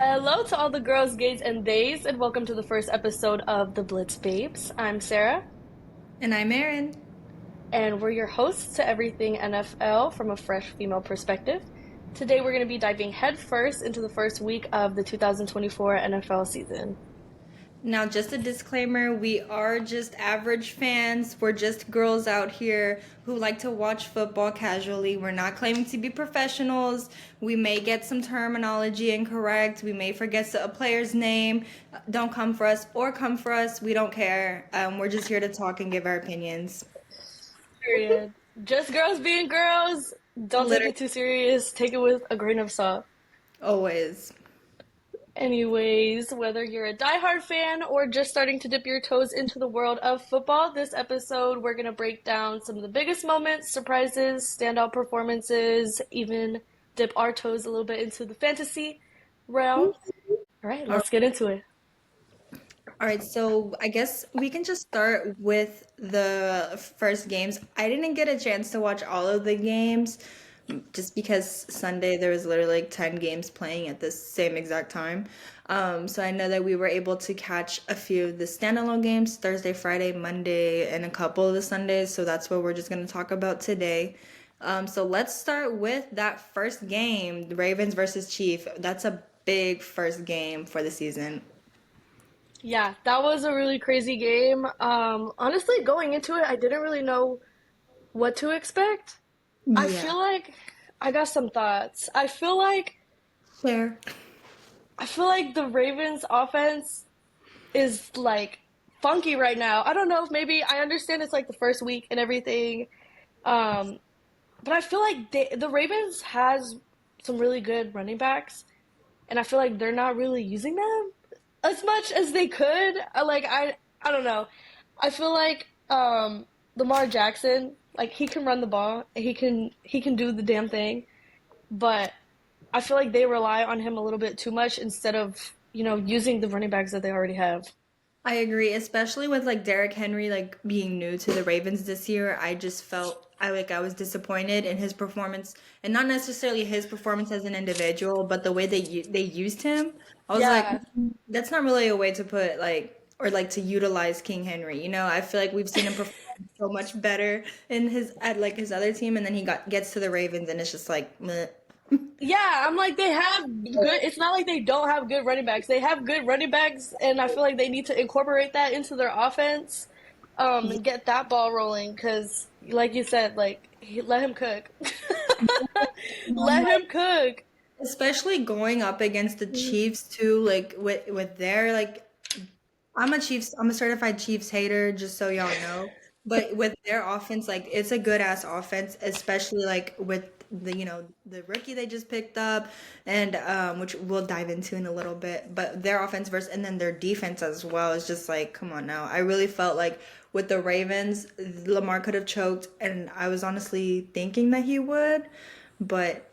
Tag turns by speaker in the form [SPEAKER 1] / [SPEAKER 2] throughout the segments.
[SPEAKER 1] Hello to all the girls, gays, and theys, and welcome to the first episode of the Blitz Babes. I'm Sarah,
[SPEAKER 2] And I'm Aeron.
[SPEAKER 1] and we're your hosts to everything NFL from a fresh female perspective. Today, we're going to be diving headfirst into the first week of the 2024 NFL season.
[SPEAKER 2] Now, just a disclaimer, we are just average fans. We're just girls out here who like to watch football casually. We're not claiming to be professionals. We may get some terminology incorrect. We may forget a player's name. Don't come for us or come for us. We don't care. We're just here to talk and give our opinions.
[SPEAKER 1] Period. Just girls being girls. Don't take
[SPEAKER 2] Literally,
[SPEAKER 1] it too serious. Take it with a grain of salt.
[SPEAKER 2] always.
[SPEAKER 1] Anyways, whether you're a diehard fan or just starting to dip your toes into the world of football, this episode we're going to break down some of the biggest moments, surprises, standout performances, even dip our toes a little bit into the fantasy realm. All right, let's get into it.
[SPEAKER 2] All right, so I guess we can just start with the first games. I didn't get a chance to watch all of the games just because Sunday there was literally like 10 games playing at the same exact time. So I know that we were able to catch a few of the standalone games Thursday, Friday, Monday, and a couple of the Sundays. So that's what we're just going to talk about today. So let's start with that first game, the Ravens versus Chief. That's a big first game for the season.
[SPEAKER 1] Yeah, that was a really crazy game. Honestly, going into it, I didn't really know what to expect. I
[SPEAKER 2] Yeah.
[SPEAKER 1] feel like I got some thoughts.
[SPEAKER 2] Fair.
[SPEAKER 1] I feel like the Ravens offense is like funky right now. I don't know if maybe I understand it's like the first week and everything, um, but I feel like the Ravens has some really good running backs, and I feel like they're not really using them as much as they could. I don't know. I feel like Lamar Jackson, like he can run the ball, and he can do the damn thing, but I feel like they rely on him a little bit too much instead of using the running backs that they already have.
[SPEAKER 2] I agree, especially with like Derrick Henry like being new to the Ravens this year. I just felt I was disappointed in his performance, and not necessarily his performance as an individual, but the way they used him. I was like,
[SPEAKER 1] Yeah,
[SPEAKER 2] that's not really a way to put like or like to utilize King Henry. I feel like we've seen him perform so much better in his at like his other team, and then he got gets to the Ravens, and it's just like, meh.
[SPEAKER 1] yeah. I'm like they have good. It's not like they don't have good running backs. They have good running backs, and I feel like they need to incorporate that into their offense, and get that ball rolling. Because, like you said, let him cook. Let him cook.
[SPEAKER 2] Especially going up against the Chiefs too, like with their like I'm a certified Chiefs hater, just so y'all know. But with their offense, like it's a good ass offense, especially like with the rookie they just picked up, and which we'll dive into in a little bit. But their offense versus and then their defense as well is just like, come on now. I really felt like with the Ravens, Lamar could have choked, and I was honestly thinking that he would, but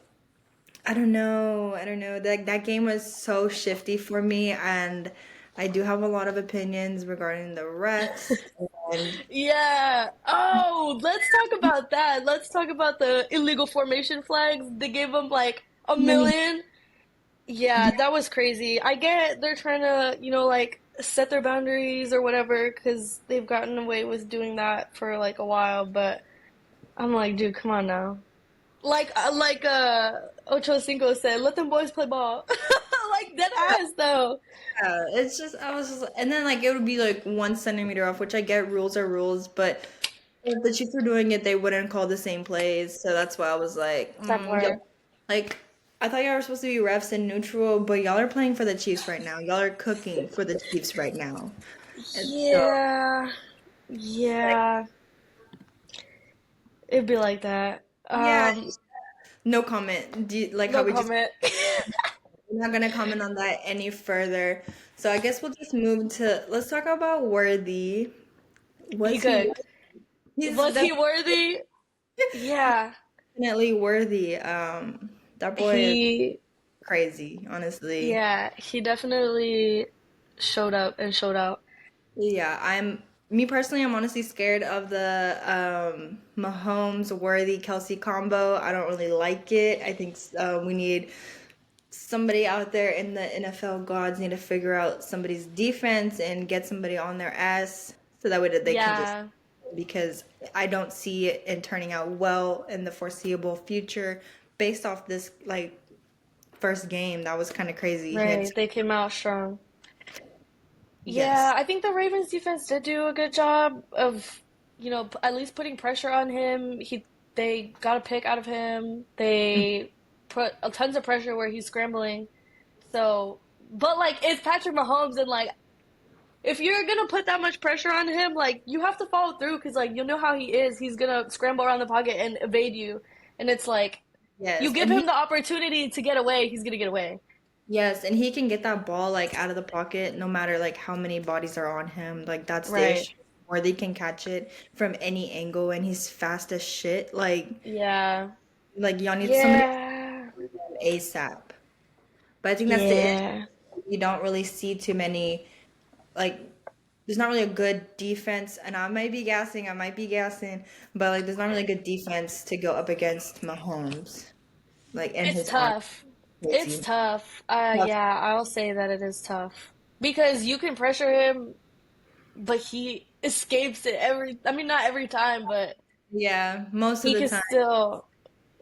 [SPEAKER 2] I don't know. I don't know. That game was so shifty for me, and I do have a lot of opinions regarding the refs. And
[SPEAKER 1] Yeah. Oh, let's talk about that. Let's talk about the illegal formation flags. They gave them like a
[SPEAKER 2] many,
[SPEAKER 1] million. Yeah, that was crazy. I get they're trying to, like set their boundaries or whatever because they've gotten away with doing that for like a while, but I'm like, dude, come on now. Ocho Cinco said, let them boys play ball. Like that ass though.
[SPEAKER 2] it's just I was just, and then like it would be like 1 centimeter off, which I get rules are rules, but if the Chiefs were doing it, they wouldn't call the same plays. So that's why I was like,
[SPEAKER 1] That part.
[SPEAKER 2] like I thought y'all were supposed to be refs and neutral, but y'all are playing for the Chiefs right now. Y'all are cooking for the Chiefs right now, and so.
[SPEAKER 1] Yeah. Yeah. It'd be like that.
[SPEAKER 2] Yeah, no comment. Like how
[SPEAKER 1] No
[SPEAKER 2] we just
[SPEAKER 1] comment.
[SPEAKER 2] we're not gonna comment on that any further. So I guess we'll just move to let's talk about Worthy.
[SPEAKER 1] He
[SPEAKER 2] Was he
[SPEAKER 1] could.
[SPEAKER 2] worthy? He's
[SPEAKER 1] Was he worthy? Yeah.
[SPEAKER 2] definitely worthy. That boy is
[SPEAKER 1] He,
[SPEAKER 2] crazy, honestly.
[SPEAKER 1] yeah, he definitely showed up and showed out.
[SPEAKER 2] Yeah, I'm me personally, I'm honestly scared of the Mahomes Worthy Kelsey combo. I don't really like it. I think we need somebody out there in the NFL gods need to figure out somebody's defense and get somebody on their ass so that way that they can just
[SPEAKER 1] Yeah,
[SPEAKER 2] because I don't see it in turning out well in the foreseeable future based off this like first game. That was kind of crazy. He had
[SPEAKER 1] right. They came out strong. Yeah,
[SPEAKER 2] yes.
[SPEAKER 1] I think the Ravens defense did do a good job of, at least putting pressure on him. They got a pick out of him. They put tons of pressure where he's scrambling. So, but like it's Patrick Mahomes, and like if you're gonna put that much pressure on him, like you have to follow through because like you know how he is. He's gonna scramble around the pocket and evade you, and it's like you
[SPEAKER 2] Yes.
[SPEAKER 1] give him the opportunity to get away, he's gonna get away.
[SPEAKER 2] And he can get that ball like out of the pocket no matter like how many bodies are on him. Like that's the
[SPEAKER 1] Right.
[SPEAKER 2] issue. Or they can catch it from any angle and he's fast as shit.
[SPEAKER 1] Yeah.
[SPEAKER 2] Like y'all need somebody
[SPEAKER 1] Yeah.
[SPEAKER 2] ASAP. But I think that's the issue.
[SPEAKER 1] Yeah.
[SPEAKER 2] You don't really see too many like there's not really a good defense and I might be gassing, but like there's not really a good defense to go up against Mahomes. Like in
[SPEAKER 1] It's
[SPEAKER 2] his arm
[SPEAKER 1] tough. It's
[SPEAKER 2] crazy.
[SPEAKER 1] tough.
[SPEAKER 2] Tough.
[SPEAKER 1] Yeah, I'll say that it is tough because you can pressure him, but he escapes it I mean, not every time, but
[SPEAKER 2] Yeah, most of
[SPEAKER 1] he
[SPEAKER 2] the
[SPEAKER 1] can
[SPEAKER 2] time.
[SPEAKER 1] still,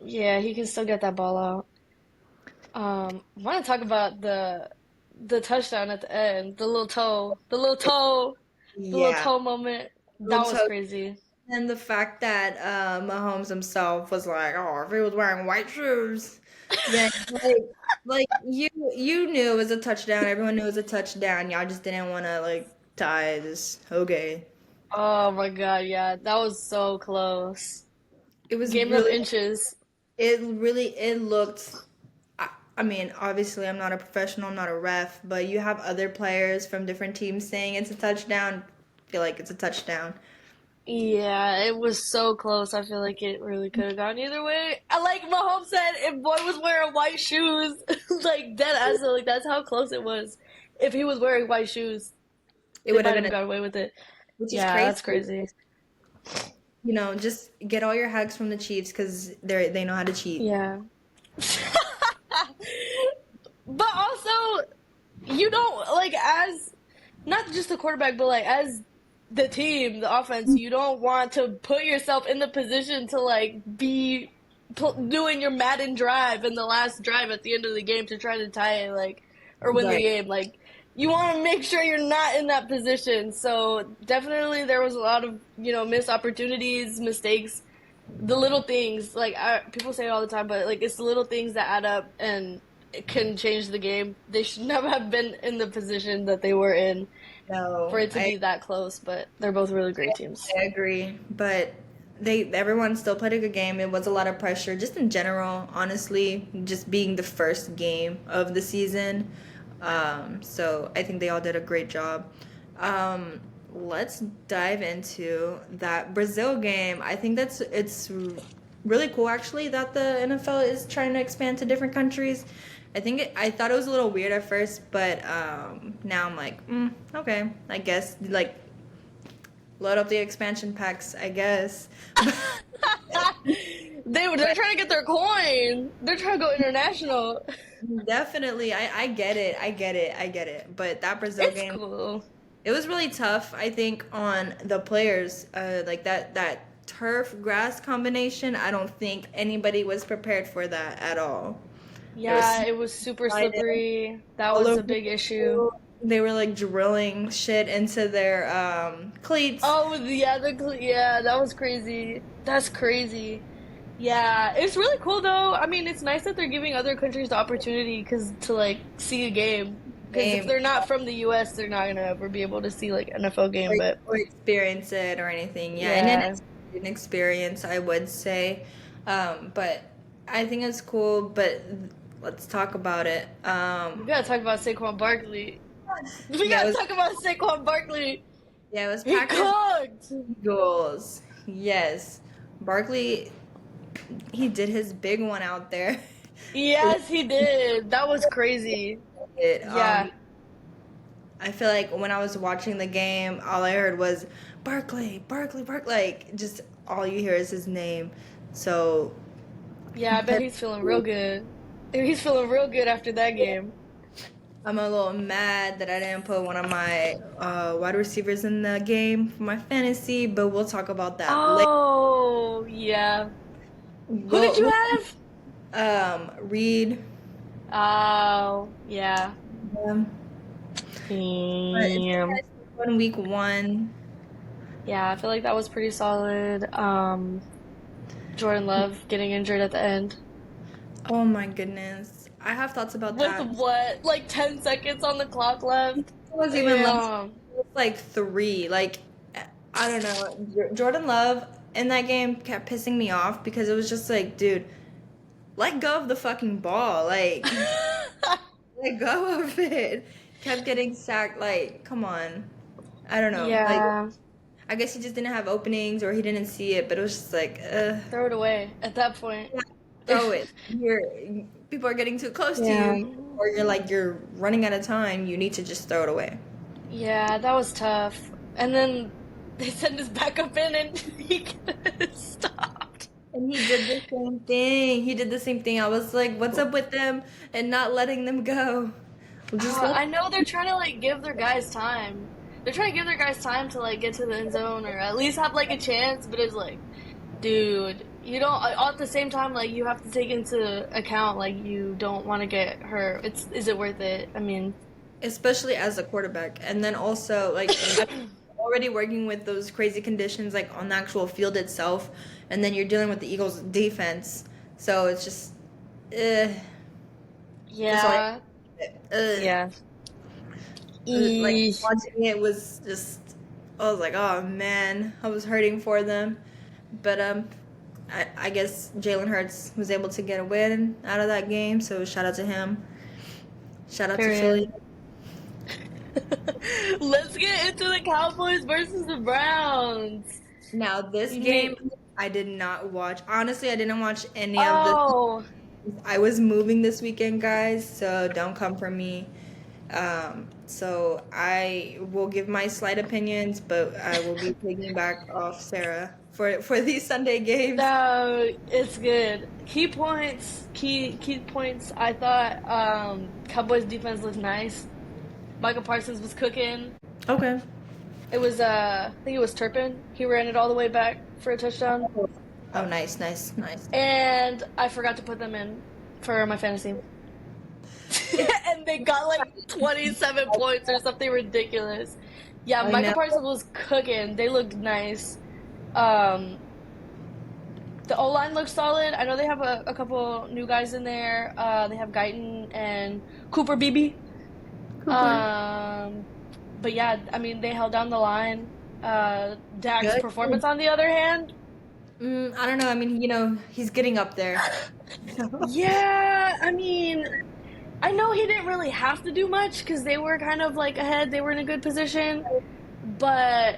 [SPEAKER 1] yeah, he can still get that ball out. I want to talk about the touchdown at the end, the little
[SPEAKER 2] Yeah.
[SPEAKER 1] toe moment. That was crazy.
[SPEAKER 2] And the fact that Mahomes himself was like, "Oh, if he was wearing white shoes, then you knew it was a touchdown. Everyone knew it was a touchdown. Y'all just didn't want to like tie this. Okay,
[SPEAKER 1] Oh my God, yeah, that was so close.
[SPEAKER 2] it was
[SPEAKER 1] Game of
[SPEAKER 2] really,
[SPEAKER 1] inches.
[SPEAKER 2] it looked. I mean, obviously, I'm not a professional. I'm not a ref, but you have other players from different teams saying it's a touchdown. I feel like it's a touchdown.
[SPEAKER 1] Yeah, it was so close. I feel like it really could have gone either way. I like Mahomes said, if boy was wearing white shoes, like dead ass, like that's how close it was. If he was wearing white shoes,
[SPEAKER 2] It
[SPEAKER 1] they
[SPEAKER 2] would have
[SPEAKER 1] might
[SPEAKER 2] been,
[SPEAKER 1] have got away with it.
[SPEAKER 2] which is
[SPEAKER 1] Yeah,
[SPEAKER 2] crazy.
[SPEAKER 1] that's crazy.
[SPEAKER 2] Just get all your hugs from the Chiefs because they know how to cheat.
[SPEAKER 1] Yeah. But also, you don't like as not just the quarterback, but like as the team, the offense, you don't want to put yourself in the position to like be doing your Madden drive in the last drive at the end of the game to try to tie it, like or win the
[SPEAKER 2] Right.
[SPEAKER 1] game. Like you want to make sure you're not in that position. So definitely there was a lot of missed opportunities, mistakes, the little things. Like people say it all the time, but like it's the little things that add up and it can change the game. They should never have been in the position that they were in for
[SPEAKER 2] No,
[SPEAKER 1] it to be that close, but they're both really great teams.
[SPEAKER 2] I agree, but everyone still played a good game. It was a lot of pressure, just in general, honestly, just being the first game of the season. So I think they all did a great job. Um, let's dive into that Brazil game. I think it's really cool actually that the NFL is trying to expand to different countries. I thought it was a little weird at first, but now I'm like, okay, I guess like load up the expansion packs, I guess.
[SPEAKER 1] They're trying to get their coin. They're trying to go international.
[SPEAKER 2] Definitely, I get it, I get it. But that Brazil
[SPEAKER 1] It's
[SPEAKER 2] game,
[SPEAKER 1] cool.
[SPEAKER 2] it was really tough. I think on the players, like that turf grass combination. I don't think anybody was prepared for that at all. There was
[SPEAKER 1] Yeah, it was super
[SPEAKER 2] sliding
[SPEAKER 1] slippery. That
[SPEAKER 2] all
[SPEAKER 1] was
[SPEAKER 2] over
[SPEAKER 1] a
[SPEAKER 2] the
[SPEAKER 1] big issue.
[SPEAKER 2] field. They were like drilling shit into their cleats.
[SPEAKER 1] Oh yeah, yeah, that was crazy. That's crazy. Yeah, it's really cool though. I mean, it's nice that they're giving other countries the opportunity cause to like see a game. Because if
[SPEAKER 2] Game
[SPEAKER 1] they're not from the U.S., they're not gonna ever be able to see like NFL game. But
[SPEAKER 2] or experience it or anything. Yeah, and then
[SPEAKER 1] yeah,
[SPEAKER 2] it's an experience, I would say. But I think it's cool. But let's talk about it.
[SPEAKER 1] we gotta talk about Saquon Barkley. We
[SPEAKER 2] Yeah,
[SPEAKER 1] gotta talk about Saquon Barkley.
[SPEAKER 2] it was
[SPEAKER 1] He
[SPEAKER 2] Packers
[SPEAKER 1] cooked.
[SPEAKER 2] Eagles. Yes, Barkley. He did his big one out there.
[SPEAKER 1] Yes, he did. That was crazy.
[SPEAKER 2] It,
[SPEAKER 1] Yeah,
[SPEAKER 2] I feel like when I was watching the game, all I heard was Barkley, Barkley, Barkley. Like just all you hear is his name. So
[SPEAKER 1] yeah. I bet he's feeling real good. He's feeling real good after that game.
[SPEAKER 2] I'm a little mad that I didn't put one of my wide receivers in the game for my fantasy, but we'll talk about that later.
[SPEAKER 1] Oh, yeah. Who did you
[SPEAKER 2] We'll
[SPEAKER 1] have?
[SPEAKER 2] Read.
[SPEAKER 1] Oh, yeah.
[SPEAKER 2] Um, but it's a
[SPEAKER 1] Damn.
[SPEAKER 2] nice one week one.
[SPEAKER 1] Yeah, I feel like that was pretty solid. Jordan Love getting injured at the end.
[SPEAKER 2] Oh my goodness. I have thoughts about
[SPEAKER 1] With
[SPEAKER 2] that.
[SPEAKER 1] what? Like 10 seconds on the clock left?
[SPEAKER 2] It was even less.
[SPEAKER 1] Damn.
[SPEAKER 2] It was like three. Like, I don't know. Jordan Love in that game kept pissing me off because it was just like, dude, let go of the fucking ball. Like, let go of it. Kept getting sacked. Like, come on. I don't know. Like,
[SPEAKER 1] Yeah.
[SPEAKER 2] I guess he just didn't have openings or he didn't see it, but it was just like,
[SPEAKER 1] Throw it away at that point.
[SPEAKER 2] yeah, throw it. You're people are getting too close to
[SPEAKER 1] Yeah.
[SPEAKER 2] you, or you're running out of time. You need to just throw it away.
[SPEAKER 1] Yeah, that was tough. And then they sent us back up in and he could've stopped.
[SPEAKER 2] And he did the same thing. He did the same thing. I was like, what's up with them and not letting them go? Well, just let.
[SPEAKER 1] I know they're trying to like give their guys time. They're trying to give their guys time to like get to the end zone or at least have like a chance, but it's like, dude, you don't at the same time like you have to take into account like you don't want to get hurt. Is it worth it? I mean,
[SPEAKER 2] Especially as a quarterback. And then also, like, I'm already working with those crazy conditions, like, on the actual field itself. And then you're dealing with the Eagles' defense. So it's just, uh, that's all
[SPEAKER 1] yeah. Yeah.
[SPEAKER 2] like,
[SPEAKER 1] Eesh.
[SPEAKER 2] watching it was just, I was like, oh, man. I was hurting for them. But, I guess Jalen Hurts was able to get a win out of that game. So shout out to him. Shout out to
[SPEAKER 1] Period.
[SPEAKER 2] Philly.
[SPEAKER 1] Let's get into the Cowboys versus the Browns.
[SPEAKER 2] Now, this game
[SPEAKER 1] Me-
[SPEAKER 2] I did not watch. Honestly, I didn't watch any of the.
[SPEAKER 1] Oh,
[SPEAKER 2] I was moving this weekend, guys, so don't come for me. So I will give my slight opinions, but I will be taking back off Sarah for these Sunday games.
[SPEAKER 1] no, it's good. Key points. I thought Cowboys defense looked nice. Michael Parsons was cooking.
[SPEAKER 2] Okay.
[SPEAKER 1] It was I think it was Turpin. He ran it all the way back for a touchdown.
[SPEAKER 2] Oh, nice, nice, nice.
[SPEAKER 1] And I forgot to put them in for my fantasy. And they got like 27 points or something ridiculous. Yeah,
[SPEAKER 2] I
[SPEAKER 1] Michael
[SPEAKER 2] know.
[SPEAKER 1] Parsons was cooking. They looked nice. Um, the O-line looks solid. I know they have a couple new guys in there. They have Guyton and Cooper Beebe. But yeah, I mean, they held down the line. Dak's
[SPEAKER 2] Good.
[SPEAKER 1] performance, on the other hand,
[SPEAKER 2] I don't know. I mean, he's getting up there.
[SPEAKER 1] yeah, I mean, I know he didn't really have to do much because they were kind of like ahead. They were in a good position. But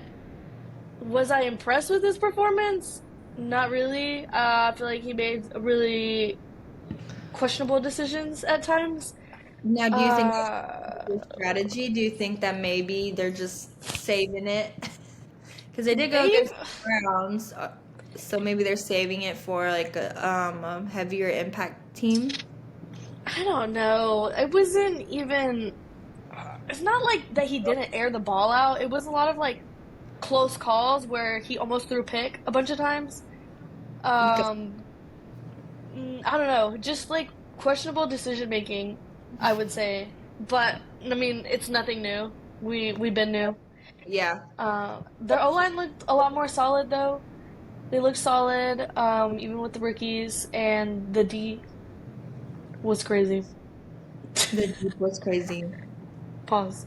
[SPEAKER 1] was I impressed with his performance? Not really. I feel like he made really questionable decisions at times.
[SPEAKER 2] Now, do you think
[SPEAKER 1] Uh,
[SPEAKER 2] that's a strategy? Do you think that maybe they're just saving it? Because they did go
[SPEAKER 1] they
[SPEAKER 2] against the Browns, so maybe they're saving it for like a heavier impact team.
[SPEAKER 1] I don't know. It wasn't even. It's not like that he didn't air the ball out. It was a lot of like close calls where he almost threw a pick a bunch of times. Um, I don't know. Just like questionable decision making, I would say. But I mean, it's nothing new. We've been new.
[SPEAKER 2] Yeah,
[SPEAKER 1] Their O line looked a lot more solid though. They looked solid, even with the rookies, and the D was crazy.
[SPEAKER 2] the deep was crazy.
[SPEAKER 1] Pause.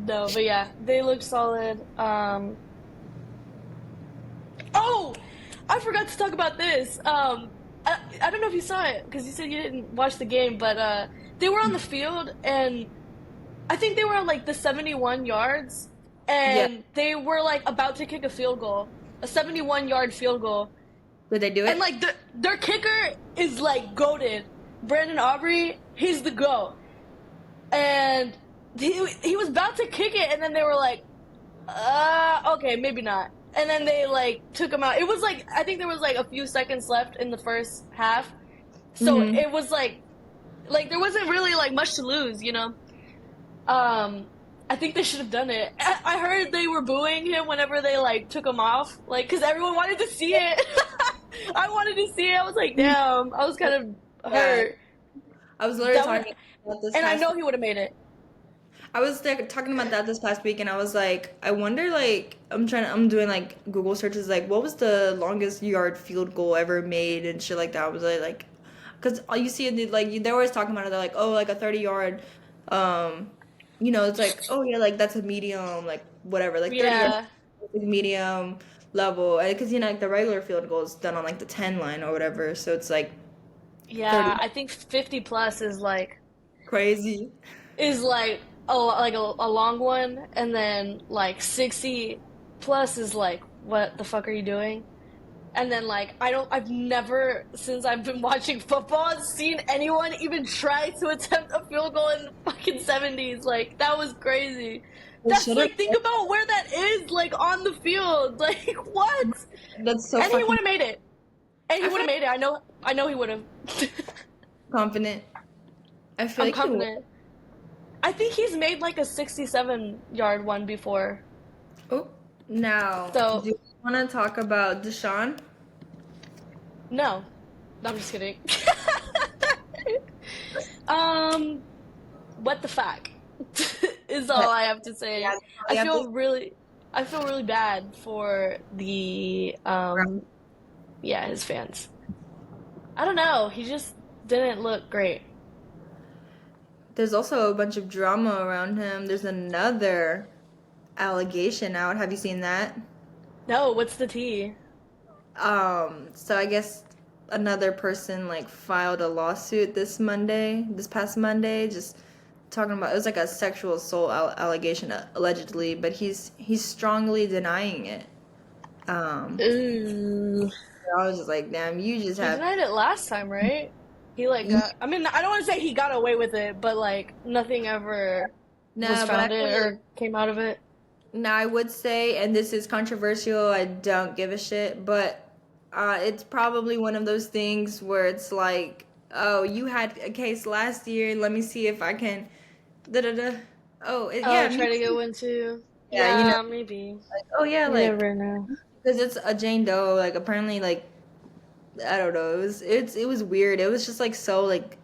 [SPEAKER 1] No, but yeah, they look solid. Oh, I forgot to talk about this. I don't know if you saw it because you said you didn't watch the game, but they were on the field and I think they were on like the 71 yards,
[SPEAKER 2] Yeah,
[SPEAKER 1] and they were like about to kick a field goal, a 71-yard field goal,
[SPEAKER 2] did they do
[SPEAKER 1] and
[SPEAKER 2] it?
[SPEAKER 1] like their kicker is like goated. Brandon Aubrey, he's the GOAT. And he was about to kick it, and then they were like, okay, maybe not. And then they like took him out. It was like I think there was like a few seconds left in the first half, So
[SPEAKER 2] Mm-hmm.
[SPEAKER 1] it was like there wasn't really like much to lose, you know. I think they should have done it. I heard they were booing him whenever they like took him off, like because everyone wanted to see it. I wanted to see it. I was like, damn. I was kind of
[SPEAKER 2] Yeah,
[SPEAKER 1] hurt.
[SPEAKER 2] I was literally
[SPEAKER 1] That would,
[SPEAKER 2] talking about this
[SPEAKER 1] and I
[SPEAKER 2] past.
[SPEAKER 1] know he would have made it.
[SPEAKER 2] I was talking about that this past week, and I was like, I wonder, like, I'm doing like Google searches, like, what was the longest yard field goal ever made and shit like that. I was because all you see, like, they're always talking about it. They're like, oh, like a 30 yard, um, it's like, oh yeah, like that's a medium, like whatever, like 30 yard
[SPEAKER 1] Yeah,
[SPEAKER 2] medium level, because like the regular field goal is done on like the 10 line or whatever, so it's like 30
[SPEAKER 1] yeah. I think 50 plus
[SPEAKER 2] crazy.
[SPEAKER 1] is like a long one, and then like 60 plus is like what the fuck are you doing? And then like I've never since I've been watching football seen anyone even try to attempt a field goal in the fucking 70s. Like that was crazy.
[SPEAKER 2] They
[SPEAKER 1] That's
[SPEAKER 2] should have.
[SPEAKER 1] like think about where that is like on the field. Like what?
[SPEAKER 2] That's so
[SPEAKER 1] And he
[SPEAKER 2] fucking.
[SPEAKER 1] would have made it. And he
[SPEAKER 2] I
[SPEAKER 1] would
[SPEAKER 2] feel
[SPEAKER 1] have
[SPEAKER 2] like
[SPEAKER 1] made it. I know he would have.
[SPEAKER 2] confident. I feel
[SPEAKER 1] I'm
[SPEAKER 2] like he would.
[SPEAKER 1] confident. I think he's made like a 67-yard one before.
[SPEAKER 2] Oh, now,
[SPEAKER 1] So,
[SPEAKER 2] do you want to talk about Deshaun?
[SPEAKER 1] no. No, I'm just kidding. um, what the fuck is all I have to say.
[SPEAKER 2] Yeah,
[SPEAKER 1] I
[SPEAKER 2] yeah,
[SPEAKER 1] feel really, I feel really bad for the yeah, his fans. I don't know. He just didn't look great.
[SPEAKER 2] there's also a bunch of drama around him. There's another allegation out. Have you seen that?
[SPEAKER 1] No, what's the tea?
[SPEAKER 2] So I guess another person like filed a lawsuit this past Monday, just talking about it was like a sexual assault allegation allegedly, but he's strongly denying it. Um,
[SPEAKER 1] Ooh.
[SPEAKER 2] I was just like, damn, you just
[SPEAKER 1] He
[SPEAKER 2] have.
[SPEAKER 1] denied it last time, right? He like got. I mean, I don't want to say he got away with it, but like nothing ever
[SPEAKER 2] No,
[SPEAKER 1] was
[SPEAKER 2] but
[SPEAKER 1] found it or came out of it.
[SPEAKER 2] now I would say, and this is controversial, I don't give a shit, but it's probably one of those things where it's like, oh, you had a case last year, let me see if I can, da da da. Oh,
[SPEAKER 1] Oh,
[SPEAKER 2] yeah, me
[SPEAKER 1] try to
[SPEAKER 2] too.
[SPEAKER 1] go into.
[SPEAKER 2] Yeah,
[SPEAKER 1] Yeah, maybe.
[SPEAKER 2] oh yeah,
[SPEAKER 1] You
[SPEAKER 2] like,
[SPEAKER 1] never know.
[SPEAKER 2] because it's a Jane Doe, like, apparently, like, I don't know, it was weird. It was just, like, so, like,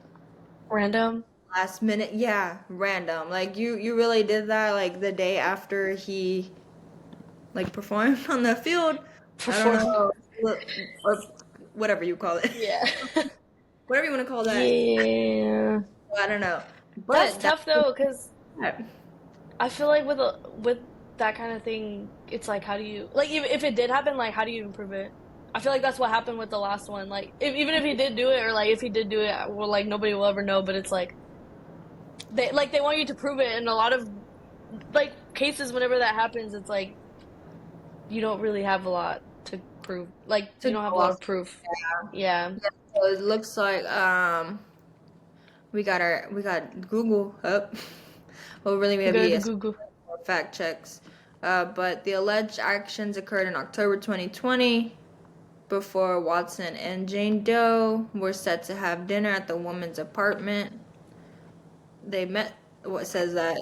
[SPEAKER 1] Random.
[SPEAKER 2] last minute, yeah, random. Like, you really did that, like, the day after he like perform on the field. I don't
[SPEAKER 1] Perform.
[SPEAKER 2] know, or whatever you call it,
[SPEAKER 1] Yeah.
[SPEAKER 2] whatever you want to call that.
[SPEAKER 1] Yeah.
[SPEAKER 2] I don't know,
[SPEAKER 1] That's
[SPEAKER 2] but
[SPEAKER 1] tough though, because
[SPEAKER 2] that,
[SPEAKER 1] I feel like with that kind of thing, it's like, how do you like if it did happen, like how do you even prove it? I feel like that's what happened with the last one. Like, even if he did do it, or like if he did do it, well, like nobody will ever know. But it's like they want you to prove it, and a lot of like cases, whenever that happens, it's like you don't really have a lot to prove. Like
[SPEAKER 2] to
[SPEAKER 1] you don't have a
[SPEAKER 2] go
[SPEAKER 1] lot
[SPEAKER 2] off.
[SPEAKER 1] of proof. Yeah.
[SPEAKER 2] Yeah, so it looks like we got Google up. Well, really,
[SPEAKER 1] We go
[SPEAKER 2] maybe
[SPEAKER 1] to
[SPEAKER 2] a
[SPEAKER 1] Google.
[SPEAKER 2] fact checks. But the alleged actions occurred in October 2020 before Watson and Jane Doe were set to have dinner at the woman's apartment. They met, what says that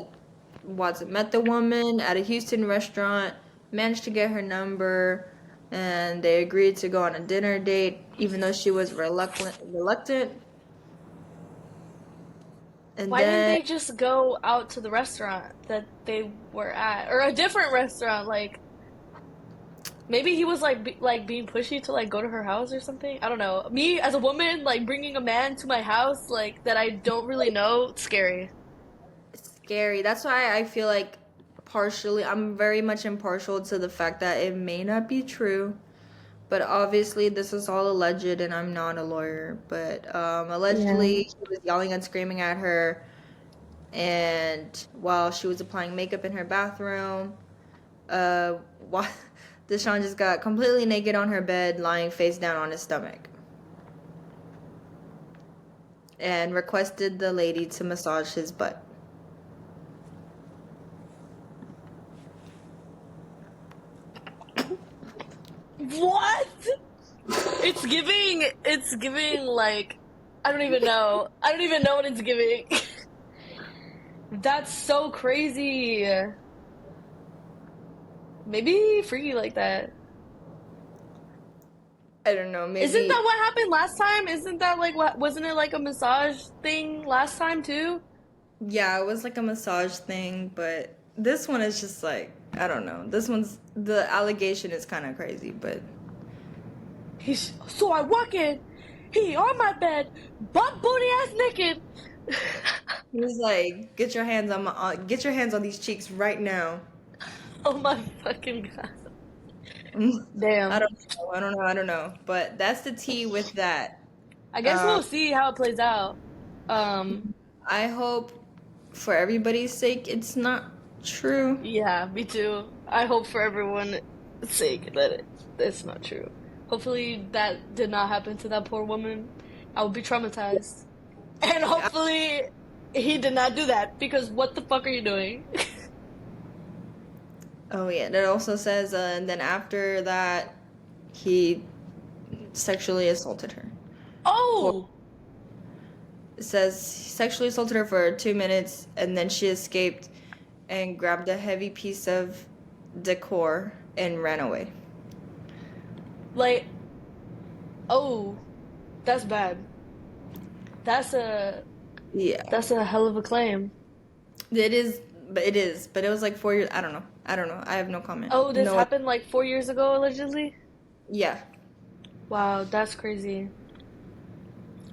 [SPEAKER 2] Watson met the woman at a Houston restaurant, managed to get her number, and they agreed to go on a dinner date, even though she was reluctant. And
[SPEAKER 1] Why didn't
[SPEAKER 2] then
[SPEAKER 1] they just go out to the restaurant that they were at, or a different restaurant? Like maybe he was like like being pushy to like go to her house or something. I don't know. Me as a woman, like bringing a man to my house, like that I don't really know, it's scary.
[SPEAKER 2] it's scary. That's why I feel like partially, I'm very much impartial to the fact that it may not be true. But obviously, this is all alleged, and I'm not a lawyer. But
[SPEAKER 1] Yeah.
[SPEAKER 2] allegedly, he was yelling and screaming at her, and while she was applying makeup in her bathroom, uh, Deshaun just got completely naked on her bed, lying face down on his stomach, and requested the lady to massage his butt.
[SPEAKER 1] What? It's giving like I don't even know. I don't even know what it's giving. That's so crazy. Maybe freaky like that.
[SPEAKER 2] I don't know,
[SPEAKER 1] Isn't
[SPEAKER 2] maybe.
[SPEAKER 1] that what happened last time? Isn't that like what? Wasn't it like a massage thing last time too?
[SPEAKER 2] Yeah, it was like a massage thing, but this one is just like, I don't know. This one's, the allegation is kind of crazy, but
[SPEAKER 1] So I walk in, he on my bed, butt booty ass naked.
[SPEAKER 2] he's like, get your hands on these cheeks right now.
[SPEAKER 1] Oh my fucking god.
[SPEAKER 2] I
[SPEAKER 1] Damn.
[SPEAKER 2] don't know, I don't know. But that's the tea with that.
[SPEAKER 1] I guess
[SPEAKER 2] Um,
[SPEAKER 1] we'll see how it plays out. Um,
[SPEAKER 2] I hope for everybody's sake it's not true.
[SPEAKER 1] yeah, me too. I hope for everyone's sake that it's not true. Hopefully that did not happen to that poor woman. I would be traumatized. And
[SPEAKER 2] Yeah.
[SPEAKER 1] hopefully he did not do that because what the fuck are you doing?
[SPEAKER 2] Oh yeah, that also says, and then after that, he sexually assaulted her. For
[SPEAKER 1] Oh,
[SPEAKER 2] it says he sexually assaulted her for 2 minutes, and then she escaped and grabbed a heavy piece of decor and ran away.
[SPEAKER 1] like, oh, that's bad. That's a
[SPEAKER 2] Yeah,
[SPEAKER 1] that's a hell of a claim.
[SPEAKER 2] it is, but it was like 4 years. I don't know. I don't know. I have no comment.
[SPEAKER 1] Oh, this
[SPEAKER 2] No.
[SPEAKER 1] happened like 4 years ago, allegedly?
[SPEAKER 2] Yeah.
[SPEAKER 1] Wow, that's crazy.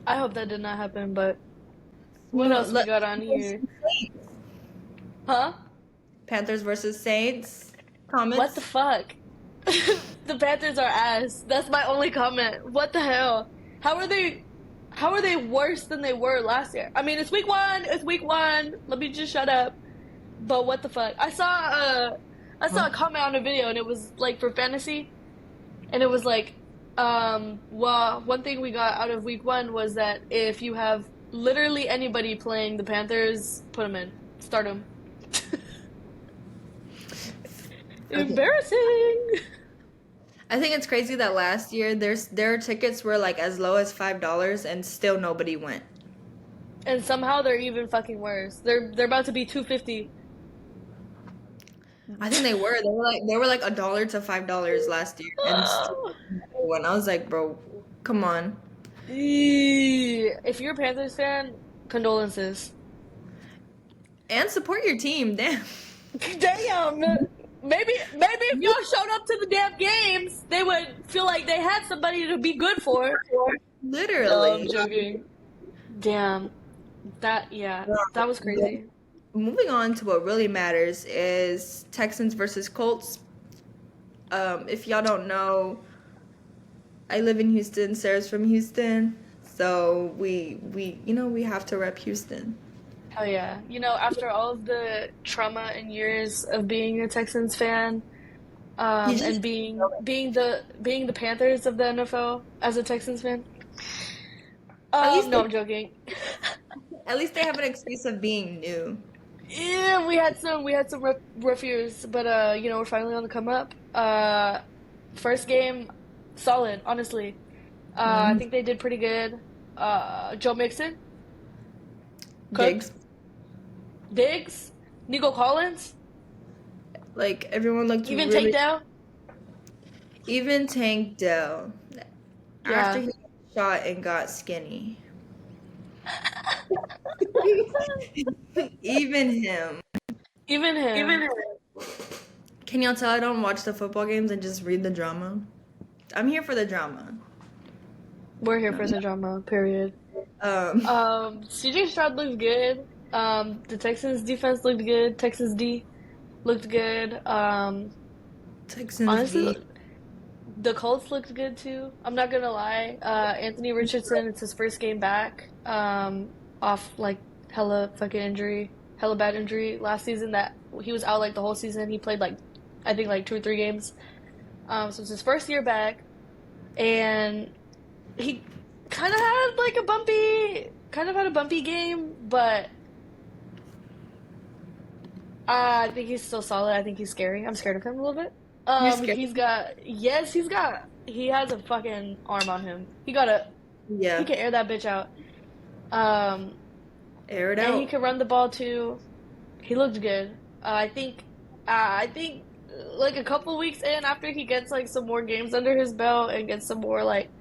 [SPEAKER 1] I hope that did not happen, but
[SPEAKER 2] You
[SPEAKER 1] what
[SPEAKER 2] know,
[SPEAKER 1] else we got on here? Huh?
[SPEAKER 2] Panthers versus Saints.
[SPEAKER 1] What the
[SPEAKER 2] Comments.
[SPEAKER 1] fuck? The Panthers are ass. That's my only comment. What the hell? How are they how are they worse than they were last year? I mean, it's week 1. It's week 1. Let me just shut up. But what the fuck? I saw a comment on a video and it was like for fantasy and it was like well, one thing we got out of week 1 was that if you have literally anybody playing the Panthers, put them in. Start them.
[SPEAKER 2] Okay.
[SPEAKER 1] Embarrassing.
[SPEAKER 2] I think it's crazy that last year their tickets were like as low as $5 and still nobody went.
[SPEAKER 1] And somehow they're even fucking worse. They're about to be 250.
[SPEAKER 2] I think they were. They were like $1 to $5 last year, and still
[SPEAKER 1] Oh.
[SPEAKER 2] nobody went. I was like, bro, come on.
[SPEAKER 1] If you're a Panthers fan, condolences.
[SPEAKER 2] And support your team. Damn.
[SPEAKER 1] Damn. Maybe if y'all showed up to the damn games, they would feel like they had somebody to be good for. No, I'm
[SPEAKER 2] Literally.
[SPEAKER 1] joking. Damn. That was crazy.
[SPEAKER 2] Moving on to what really matters is Texans versus Colts. If y'all don't know, I live in Houston. Sarah's from Houston, so we have to rep Houston.
[SPEAKER 1] Hell yeah. After all of the trauma and years of being a Texans fan,
[SPEAKER 2] You just
[SPEAKER 1] and being the Panthers of the NFL as a Texans fan.
[SPEAKER 2] at least
[SPEAKER 1] No, I'm joking.
[SPEAKER 2] at least they have an excuse of being new.
[SPEAKER 1] Yeah, we had some rough years, but we're finally on the come up. First game, solid, honestly. I
[SPEAKER 2] Mhm.
[SPEAKER 1] think they did pretty good. Joe Mixon, cooked.
[SPEAKER 2] Diggs,
[SPEAKER 1] Diggs, Nico Collins,
[SPEAKER 2] like everyone looked
[SPEAKER 1] even
[SPEAKER 2] really.
[SPEAKER 1] takedown.
[SPEAKER 2] Even Tank Dell, after
[SPEAKER 1] Yeah.
[SPEAKER 2] he got shot and got skinny. Even him.
[SPEAKER 1] Even
[SPEAKER 2] Even
[SPEAKER 1] him.
[SPEAKER 2] him. Can y'all tell I don't watch the football games and just read the drama? I'm here for the drama.
[SPEAKER 1] We're here
[SPEAKER 2] No.
[SPEAKER 1] for the drama, period.
[SPEAKER 2] Um,
[SPEAKER 1] CJ Stroud looked good. The Texans defense looked good. Texas D looked good.
[SPEAKER 2] Texans
[SPEAKER 1] Honestly,
[SPEAKER 2] v.
[SPEAKER 1] the Colts looked good too. I'm not gonna lie. Anthony Richardson, it's his first game back. Off like hella fucking injury, hella bad injury last season. That he was out like the whole season. He played like I think like 2 or 3 games. So it's his first year back, and he kind of had a bumpy game, but I think he's still solid. I think he's scary. I'm scared of him a little bit.
[SPEAKER 2] You're scared?
[SPEAKER 1] He has a fucking arm on him. He
[SPEAKER 2] Yeah.
[SPEAKER 1] can air that bitch out. Um,
[SPEAKER 2] Air it
[SPEAKER 1] and he
[SPEAKER 2] out.
[SPEAKER 1] could run the ball too. He looked good. I think like a couple weeks in, after he gets like some more games under his belt and gets some more like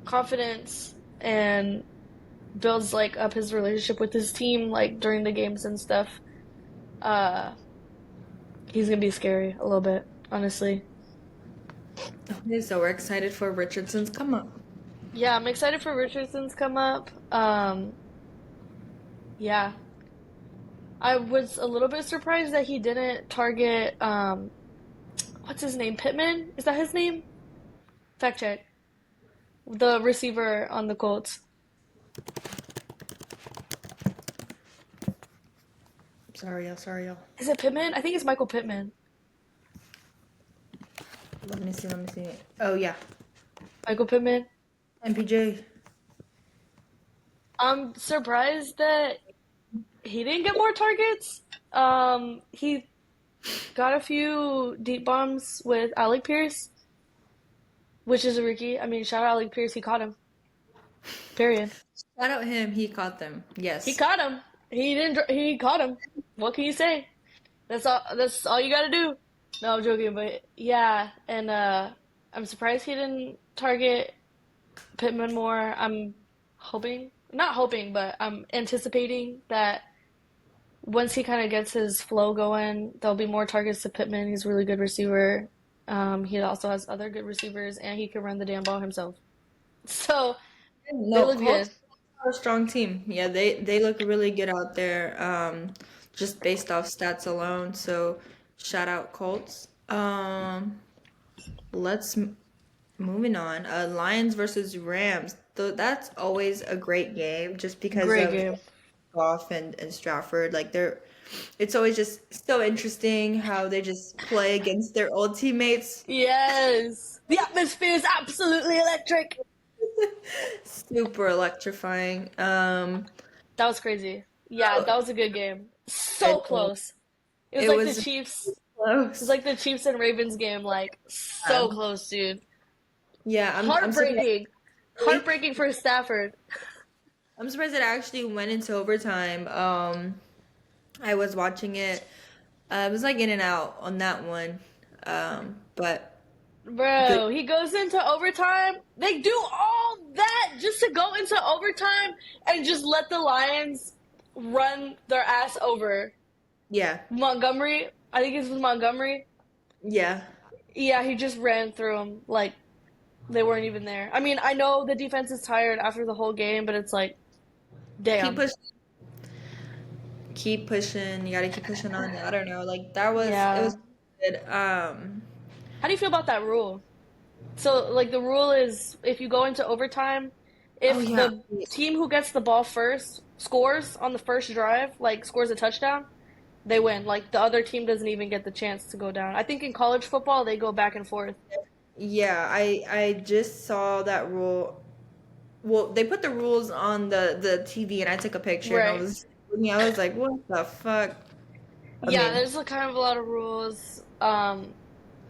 [SPEAKER 1] confidence and builds like up his relationship with his team like during the games and stuff, uh, he's gonna be scary a little bit, honestly.
[SPEAKER 2] Okay, so we're excited for Richardson's come up.
[SPEAKER 1] Yeah, I'm excited for Richardson's come up. Yeah, I was a little bit surprised that he didn't target what's his name? Pittman? Is that his name? Fact check. The receiver on the Colts.
[SPEAKER 2] Sorry, y'all. Sorry, y'all.
[SPEAKER 1] Is it Pittman? I think it's Michael Pittman.
[SPEAKER 2] Let me see. Let me see. Oh yeah,
[SPEAKER 1] Michael Pittman.
[SPEAKER 2] MPJ.
[SPEAKER 1] I'm surprised that he didn't get more targets. He got a few deep bombs with Alec Pierce, which is a rookie. I mean, shout out Alec Pierce. He caught him. Period.
[SPEAKER 2] Shout out him. He caught them.
[SPEAKER 1] He
[SPEAKER 2] Yes.
[SPEAKER 1] caught him. He didn't. He caught him. What can you say? That's all. That's all you gotta do. No, I'm joking, but yeah. And I'm surprised he didn't target Pittman more. I'm hoping, not hoping, but I'm anticipating that once he kind of gets his flow going, there'll be more targets to Pittman. He's a really good receiver. He also has other good receivers, and he can run the damn ball himself. So they
[SPEAKER 2] No,
[SPEAKER 1] look good.
[SPEAKER 2] Colts are a strong team. Yeah, they look really good out there. Just based off stats alone. So shout out Colts. Let's moving on. Lions versus Rams. That's always a great game, just because
[SPEAKER 1] Great
[SPEAKER 2] of
[SPEAKER 1] game.
[SPEAKER 2] Goff and Stratford. Like they're, it's always just so interesting how they just play against their old teammates.
[SPEAKER 1] Yes. The atmosphere is absolutely electric.
[SPEAKER 2] Super electrifying.
[SPEAKER 1] That was crazy. Yeah,
[SPEAKER 2] Oh,
[SPEAKER 1] that was a good game. So
[SPEAKER 2] it was
[SPEAKER 1] close. It was
[SPEAKER 2] it
[SPEAKER 1] like the
[SPEAKER 2] was
[SPEAKER 1] Chiefs. It was
[SPEAKER 2] close.
[SPEAKER 1] like the Chiefs and Ravens game. Like so
[SPEAKER 2] Um,
[SPEAKER 1] close, dude.
[SPEAKER 2] yeah, I'm surprised.
[SPEAKER 1] Heartbreaking. Heartbreaking for Stafford.
[SPEAKER 2] I'm surprised it actually went into overtime. I was watching it. I was like in and out on that one. But good.
[SPEAKER 1] Bro, he goes into overtime. They do all that just to go into overtime and just let the Lions run their ass over.
[SPEAKER 2] Yeah,
[SPEAKER 1] Montgomery, I think it was Montgomery.
[SPEAKER 2] yeah.
[SPEAKER 1] Yeah, he just ran through them like they weren't even there. I mean, I know the defense is tired after the whole game, but it's like,
[SPEAKER 2] Keep
[SPEAKER 1] damn.
[SPEAKER 2] pushing. Keep pushing. You gotta keep pushing on. I don't know. Like that was it
[SPEAKER 1] Yeah.
[SPEAKER 2] was good.
[SPEAKER 1] How do you feel about that rule? So, like, the rule is if you go into overtime,
[SPEAKER 2] Oh
[SPEAKER 1] if
[SPEAKER 2] yeah.
[SPEAKER 1] the team who gets the ball first scores on the first drive, like, scores a touchdown, they win. Like, the other team doesn't even get the chance to go down. I think in college football, they go back and forth.
[SPEAKER 2] Yeah, I just saw that rule. Well, they put the rules on the TV, and I took a picture, and
[SPEAKER 1] Right.
[SPEAKER 2] I was like, what the fuck? I
[SPEAKER 1] Yeah,
[SPEAKER 2] mean,
[SPEAKER 1] there's a kind of a lot of rules.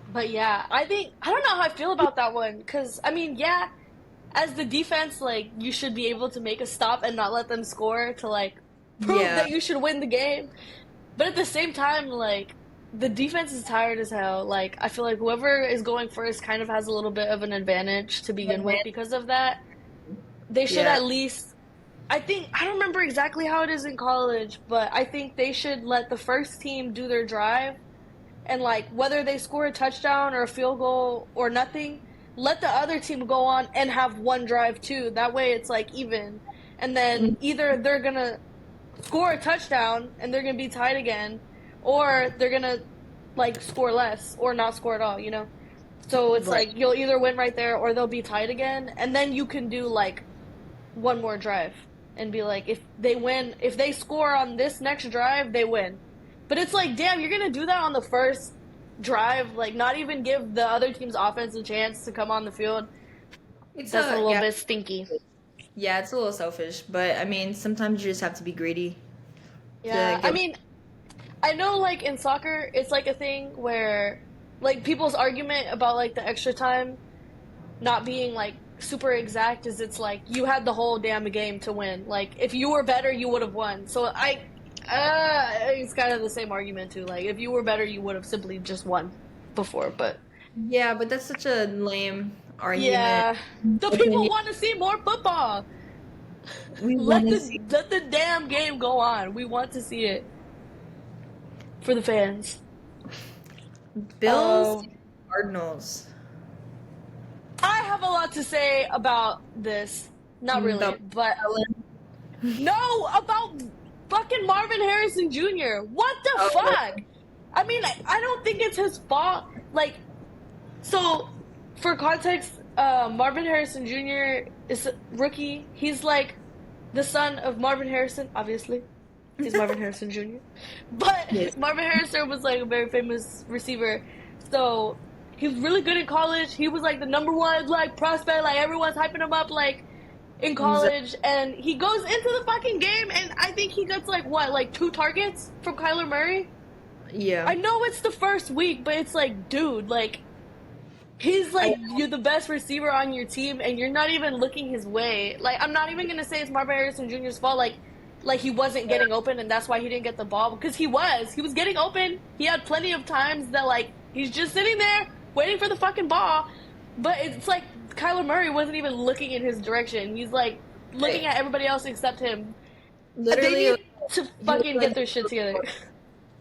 [SPEAKER 1] But yeah, I don't know how I feel about that one. Because, I mean, yeah, as the defense, like, you should be able to make a stop and not let them score to, like, prove
[SPEAKER 2] yeah,
[SPEAKER 1] that you should win the game. But at the same time, like, the defense is tired as hell. Like, I feel like whoever is going first kind of has a little bit of an advantage to begin with because of that. They should
[SPEAKER 2] yeah.
[SPEAKER 1] at least, I think, I don't remember exactly how it is in college, but I think they should let the first team do their drive and, like, whether they score a touchdown or a field goal or nothing, let the other team go on and have one drive too. That way it's like even. And then
[SPEAKER 2] Mm,
[SPEAKER 1] either they're gonna score a touchdown and they're gonna be tied again, or they're gonna like score less or not score at all, you know? So it's
[SPEAKER 2] right.
[SPEAKER 1] like you'll either win right there or they'll be tied again, and then you can do like one more drive and be like, if they win, if they score on this next drive, they win. But it's like, damn, you're gonna do that on the first drive, like not even give the other team's offense a chance to come on the field.
[SPEAKER 2] It's
[SPEAKER 1] That's a
[SPEAKER 2] a
[SPEAKER 1] little
[SPEAKER 2] yeah,
[SPEAKER 1] bit stinky.
[SPEAKER 2] yeah. It's a little selfish, but I mean, sometimes you just have to be greedy to
[SPEAKER 1] Yeah, I
[SPEAKER 2] get.
[SPEAKER 1] mean, I know like in soccer, it's like a thing where like people's argument about like the extra time not being like super exact is it's like you had the whole damn game to win. Like if you were better, you would have won. So it's kind of the same argument too. Like if you were better, you would have simply just won before. But
[SPEAKER 2] Yeah, but that's such a lame argument.
[SPEAKER 1] yeah, the people
[SPEAKER 2] Opinion.
[SPEAKER 1] want to see more football.
[SPEAKER 2] We want to see
[SPEAKER 1] Let the damn game go on. We want to see it for the fans.
[SPEAKER 2] Bills,
[SPEAKER 1] Um,
[SPEAKER 2] Cardinals.
[SPEAKER 1] I have a lot to say about this. Not really,
[SPEAKER 2] The
[SPEAKER 1] but no, about fucking Marvin Harrison Jr. What the
[SPEAKER 2] oh,
[SPEAKER 1] fuck? I mean, I don't think it's his fault. Like, so for context, Marvin Harrison Jr. is a rookie. He's like the son of Marvin Harrison, obviously. He's Marvin Harrison Jr.
[SPEAKER 2] yes.
[SPEAKER 1] But Marvin Harrison was like a very famous receiver. So he was really good in college. He was like the number one like prospect. Like everyone's hyping him up like in college. And he goes into the fucking game and I think he gets like what, like 2 targets from Kyler Murray?
[SPEAKER 2] Yeah.
[SPEAKER 1] I know it's the first week, but it's like, dude, like he's like you're the best receiver on your team and you're not even looking his way. Like I'm not even gonna say it's Marvin Harrison Jr.'s fault, like he wasn't getting open and that's why he didn't get the ball because he was getting open. He had plenty of times that like he's just sitting there waiting for the fucking ball, but it's like Kyler Murray wasn't even looking in his direction. He's like looking at everybody else except him. They
[SPEAKER 2] Literally,
[SPEAKER 1] need to
[SPEAKER 2] he was
[SPEAKER 1] fucking get their shit together.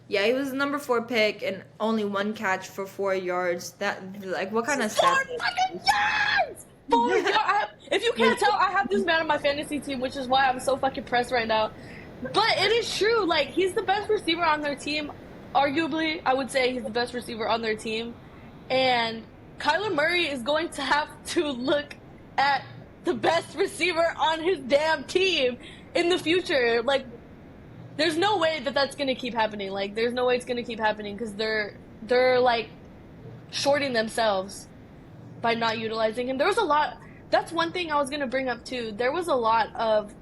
[SPEAKER 2] yeah, he was the number 4 pick and only 1 catch for 4 yards. That like what kind of
[SPEAKER 1] 4
[SPEAKER 2] stat?
[SPEAKER 1] fucking yards! 4 yards! If you can't tell, I have this man on my fantasy team, which is why I'm so fucking pressed right now. But it is true. Like, he's the best receiver on their team. Arguably, I would say he's the best receiver on their team. And Kyler Murray is going to have to look at the best receiver on his damn team in the future. Like, there's no way that that's going to keep happening. Like, there's no way it's going to keep happening because they're like shorting themselves by not utilizing him. There was a lot. That's one thing I was gonna bring up too. There was a lot of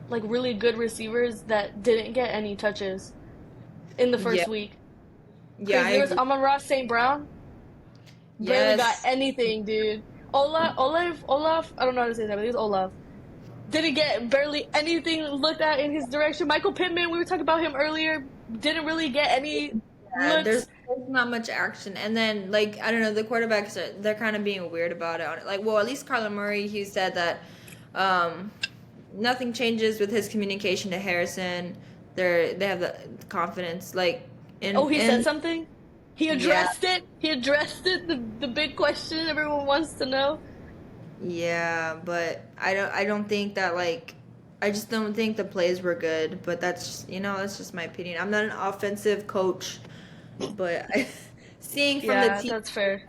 [SPEAKER 1] like really good receivers that didn't get any touches in the
[SPEAKER 2] Yeah,
[SPEAKER 1] first week.
[SPEAKER 2] yeah,
[SPEAKER 1] Because
[SPEAKER 2] I
[SPEAKER 1] there's
[SPEAKER 2] agree.
[SPEAKER 1] Amon-Ra St. Brown barely got
[SPEAKER 2] Yes,
[SPEAKER 1] anything, dude. Olaf, I don't know how to say that, but he's Olaf. Didn't get barely anything looked at in his direction. Michael Pittman, we were talking about him earlier, didn't really get any
[SPEAKER 2] yeah,
[SPEAKER 1] looks.
[SPEAKER 2] there's not much action, and then like I don't know, the quarterbacks they're kind of being weird about it. Like, well, at least Kyler Murray, he said that um, nothing changes with his communication to Harrison. They have the confidence, like
[SPEAKER 1] Oh, he said
[SPEAKER 2] in
[SPEAKER 1] something? He
[SPEAKER 2] yeah.
[SPEAKER 1] addressed it? He addressed it, the big question everyone wants to know?
[SPEAKER 2] Yeah, but I don't think that like I just don't think the plays were good, but that's just my opinion. I'm not an offensive coach, but seeing from the
[SPEAKER 1] Yeah,
[SPEAKER 2] team,
[SPEAKER 1] that's fair.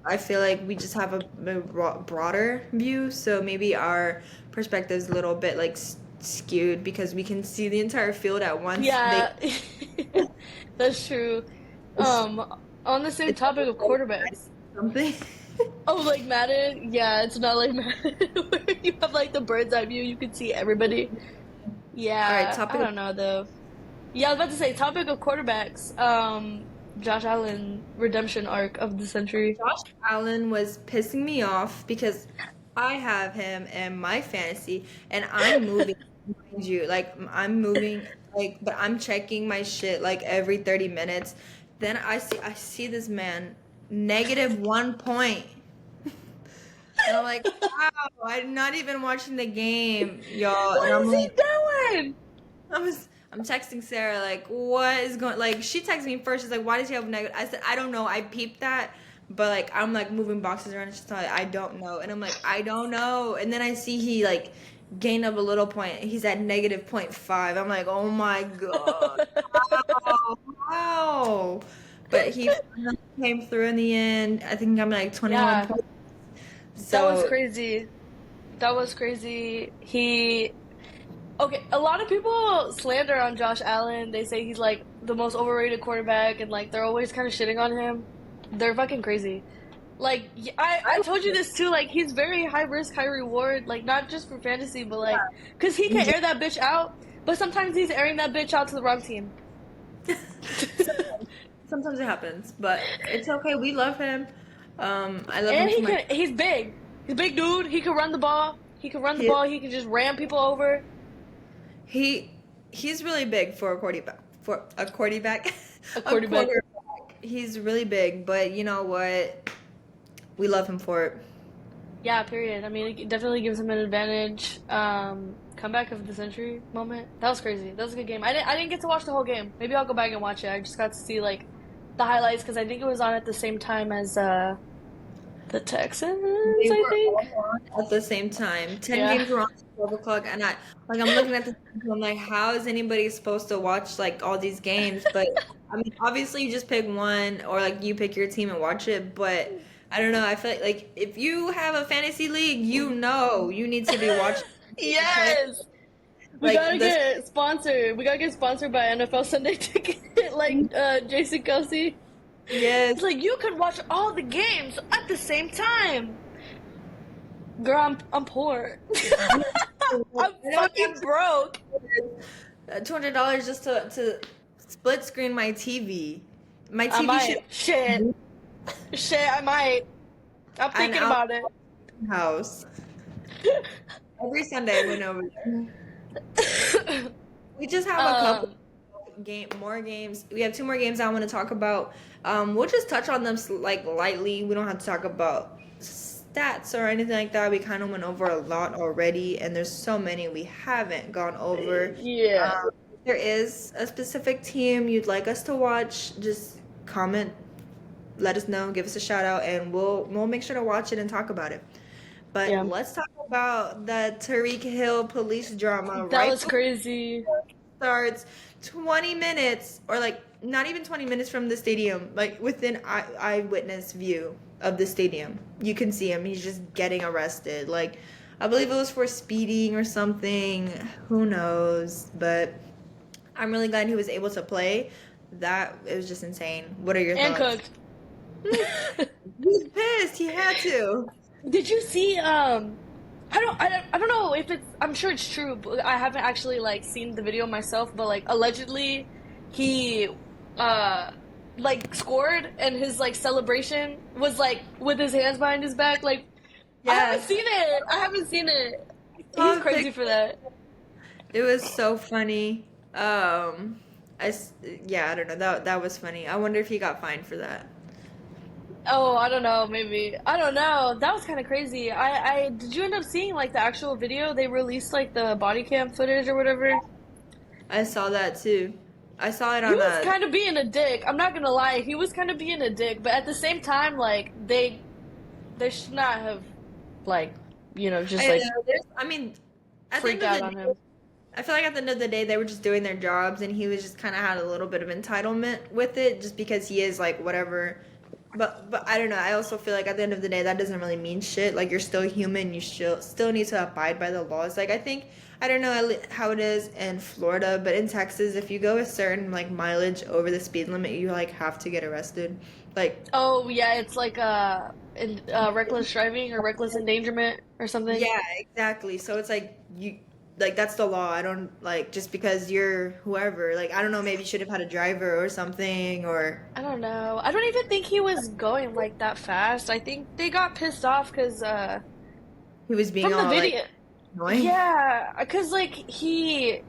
[SPEAKER 2] I feel like we just have a broader view, so maybe our perspective is a little bit like skewed because we can see the entire field at once. They
[SPEAKER 1] Yeah, that's true.
[SPEAKER 2] it's,
[SPEAKER 1] On the same
[SPEAKER 2] it's
[SPEAKER 1] topic of quarterbacks.
[SPEAKER 2] something.
[SPEAKER 1] Oh, like Madden? Yeah, it's not like Madden where you have like the bird's eye view, you can see everybody.
[SPEAKER 2] All right,
[SPEAKER 1] Yeah, I
[SPEAKER 2] topic of
[SPEAKER 1] don't know though. Yeah, I was about to say, topic of quarterbacks. Josh Allen redemption arc of the century.
[SPEAKER 2] Josh Allen was pissing me off because I have him in my fantasy and I'm moving, mind you, like I'm moving, like, but I'm checking my shit like every 30 minutes. Then I see this man -1 point. And I'm like, wow, I'm not even watching the game, y'all. And
[SPEAKER 1] What
[SPEAKER 2] I'm
[SPEAKER 1] is he
[SPEAKER 2] like,
[SPEAKER 1] doing?
[SPEAKER 2] I'm texting Sarah like, what is going? Like, she texted me first. She's like, why does he have negative? I said, I don't know. I peeped that, but like, I'm like moving boxes around. And she's like, I don't know, and I'm like, I don't know. And then I see he like gained up a little point. He's at -0.5. I'm like, oh my god, wow, wow. But he finally came through in the end. I think I'm like 21
[SPEAKER 1] Yeah,
[SPEAKER 2] points.
[SPEAKER 1] that was
[SPEAKER 2] So
[SPEAKER 1] crazy. That was crazy. Okay, a lot of people slander on Josh Allen. They say he's like the most overrated quarterback and like they're always kind of shitting on him. They're fucking crazy. Like I told you this too, like he's very high risk, high reward, like not just for fantasy, but like cuz he can air that bitch out, but sometimes he's airing that bitch out to the wrong team.
[SPEAKER 2] sometimes it happens, but it's okay. We love him. I love him
[SPEAKER 1] And
[SPEAKER 2] for my
[SPEAKER 1] he's big. He's a big dude. He can run the ball. He can run the
[SPEAKER 2] He
[SPEAKER 1] ball. He can just ram people over.
[SPEAKER 2] he he's really big for a quarterback. For a quarterback,
[SPEAKER 1] A
[SPEAKER 2] a
[SPEAKER 1] quarterback.
[SPEAKER 2] quarterback. He's really big, but you know what? We love him for it.
[SPEAKER 1] Yeah, period. I mean, it definitely gives him an advantage. Comeback of the century moment. That was crazy. That was a good game. I didn't get to watch the whole game. Maybe I'll go back and watch it. I just got to see like the highlights because I think it was on at the same time as the Texans.
[SPEAKER 2] They
[SPEAKER 1] I
[SPEAKER 2] were
[SPEAKER 1] think.
[SPEAKER 2] all on at the same time. 10
[SPEAKER 1] Yeah.
[SPEAKER 2] games were on at 12 o'clock, and I'm looking at the schedule, I'm like, how is anybody supposed to watch like all these games? But I mean, obviously you just pick one, or like you pick your team and watch it. But I don't know. I feel like if you have a fantasy league, you know you need to be watching the play.
[SPEAKER 1] Yes. We
[SPEAKER 2] Like
[SPEAKER 1] gotta
[SPEAKER 2] this,
[SPEAKER 1] get sponsored. We gotta get sponsored by NFL Sunday Ticket, like Jason Kelsey.
[SPEAKER 2] yes.
[SPEAKER 1] It's like you could watch all the games at the same time. Girl, I'm poor.
[SPEAKER 2] I
[SPEAKER 1] I'm
[SPEAKER 2] don't
[SPEAKER 1] fucking broke.
[SPEAKER 2] have $200 just to split screen my TV. My
[SPEAKER 1] I
[SPEAKER 2] TV should
[SPEAKER 1] might. Shit, I might. I'm
[SPEAKER 2] an
[SPEAKER 1] thinking
[SPEAKER 2] out
[SPEAKER 1] about it.
[SPEAKER 2] house. Every Sunday I went over there. We just have a couple
[SPEAKER 1] um,
[SPEAKER 2] more games. We have two more games I want to talk about. We'll just touch on them like lightly. We don't have to talk about stats or anything like that. We kind of went over a lot already, and there's so many we haven't gone over.
[SPEAKER 1] yeah.
[SPEAKER 2] If there is a specific team you'd like us to watch, just comment, let us know, give us a shout out, and we'll make sure to watch it and talk about it. But
[SPEAKER 1] Yeah.
[SPEAKER 2] let's talk about the Tariq Hill police drama
[SPEAKER 1] That
[SPEAKER 2] right
[SPEAKER 1] was
[SPEAKER 2] before
[SPEAKER 1] crazy.
[SPEAKER 2] it starts. 20 minutes, or like not even 20 minutes from the stadium, like within eyewitness view of the stadium. You can see him. He's just getting arrested. Like, I believe it was for speeding or something. Who knows? But I'm really glad he was able to play. That it was just insane. What are your
[SPEAKER 1] And
[SPEAKER 2] thoughts?
[SPEAKER 1] cooked.
[SPEAKER 2] He's pissed. He had to.
[SPEAKER 1] Did you see I don't know if it's I'm sure it's true, but I haven't actually like seen the video myself, but like allegedly he uh like scored and his like celebration was like with his hands behind his back. Like I haven't
[SPEAKER 2] Yes.
[SPEAKER 1] seen it. I haven't seen it.
[SPEAKER 2] Saw
[SPEAKER 1] He's
[SPEAKER 2] a
[SPEAKER 1] crazy
[SPEAKER 2] picture.
[SPEAKER 1] for that.
[SPEAKER 2] It was so funny. Yeah, I don't know. That was funny. I wonder if he got fined for that.
[SPEAKER 1] Oh, I don't know, maybe. I don't know. That was kind of crazy. I did you end up seeing like the actual video? They released like the body cam footage or whatever.
[SPEAKER 2] I saw that too. I saw it
[SPEAKER 1] He
[SPEAKER 2] on
[SPEAKER 1] was
[SPEAKER 2] a.
[SPEAKER 1] kind of being a dick. I'm not gonna lie. He was kind of being a dick, but at the same time, like they should not have like just
[SPEAKER 2] I
[SPEAKER 1] like
[SPEAKER 2] know. I mean, at the end
[SPEAKER 1] freaked
[SPEAKER 2] of the
[SPEAKER 1] out on
[SPEAKER 2] day,
[SPEAKER 1] him.
[SPEAKER 2] I feel like at the end of the day, they were just doing their jobs, and he was just kind of had a little bit of entitlement with it, just because he is like whatever. But I don't know. I also feel like at the end of the day, that doesn't really mean shit. Like you're still human. You still need to abide by the laws. Like I don't know how it is in Florida, but in Texas, if you go a certain like mileage over the speed limit, you like have to get arrested. Like
[SPEAKER 1] Oh yeah, it's like reckless driving or reckless endangerment or something.
[SPEAKER 2] yeah, exactly. So it's like you like that's the law. I don't like just because you're whoever. Like I don't know. Maybe you should have had a driver or something, or
[SPEAKER 1] I don't know. I don't even think he was going like that fast. I think they got pissed off because
[SPEAKER 2] he was being
[SPEAKER 1] from the
[SPEAKER 2] all like
[SPEAKER 1] video.
[SPEAKER 2] annoying.
[SPEAKER 1] Yeah, because like he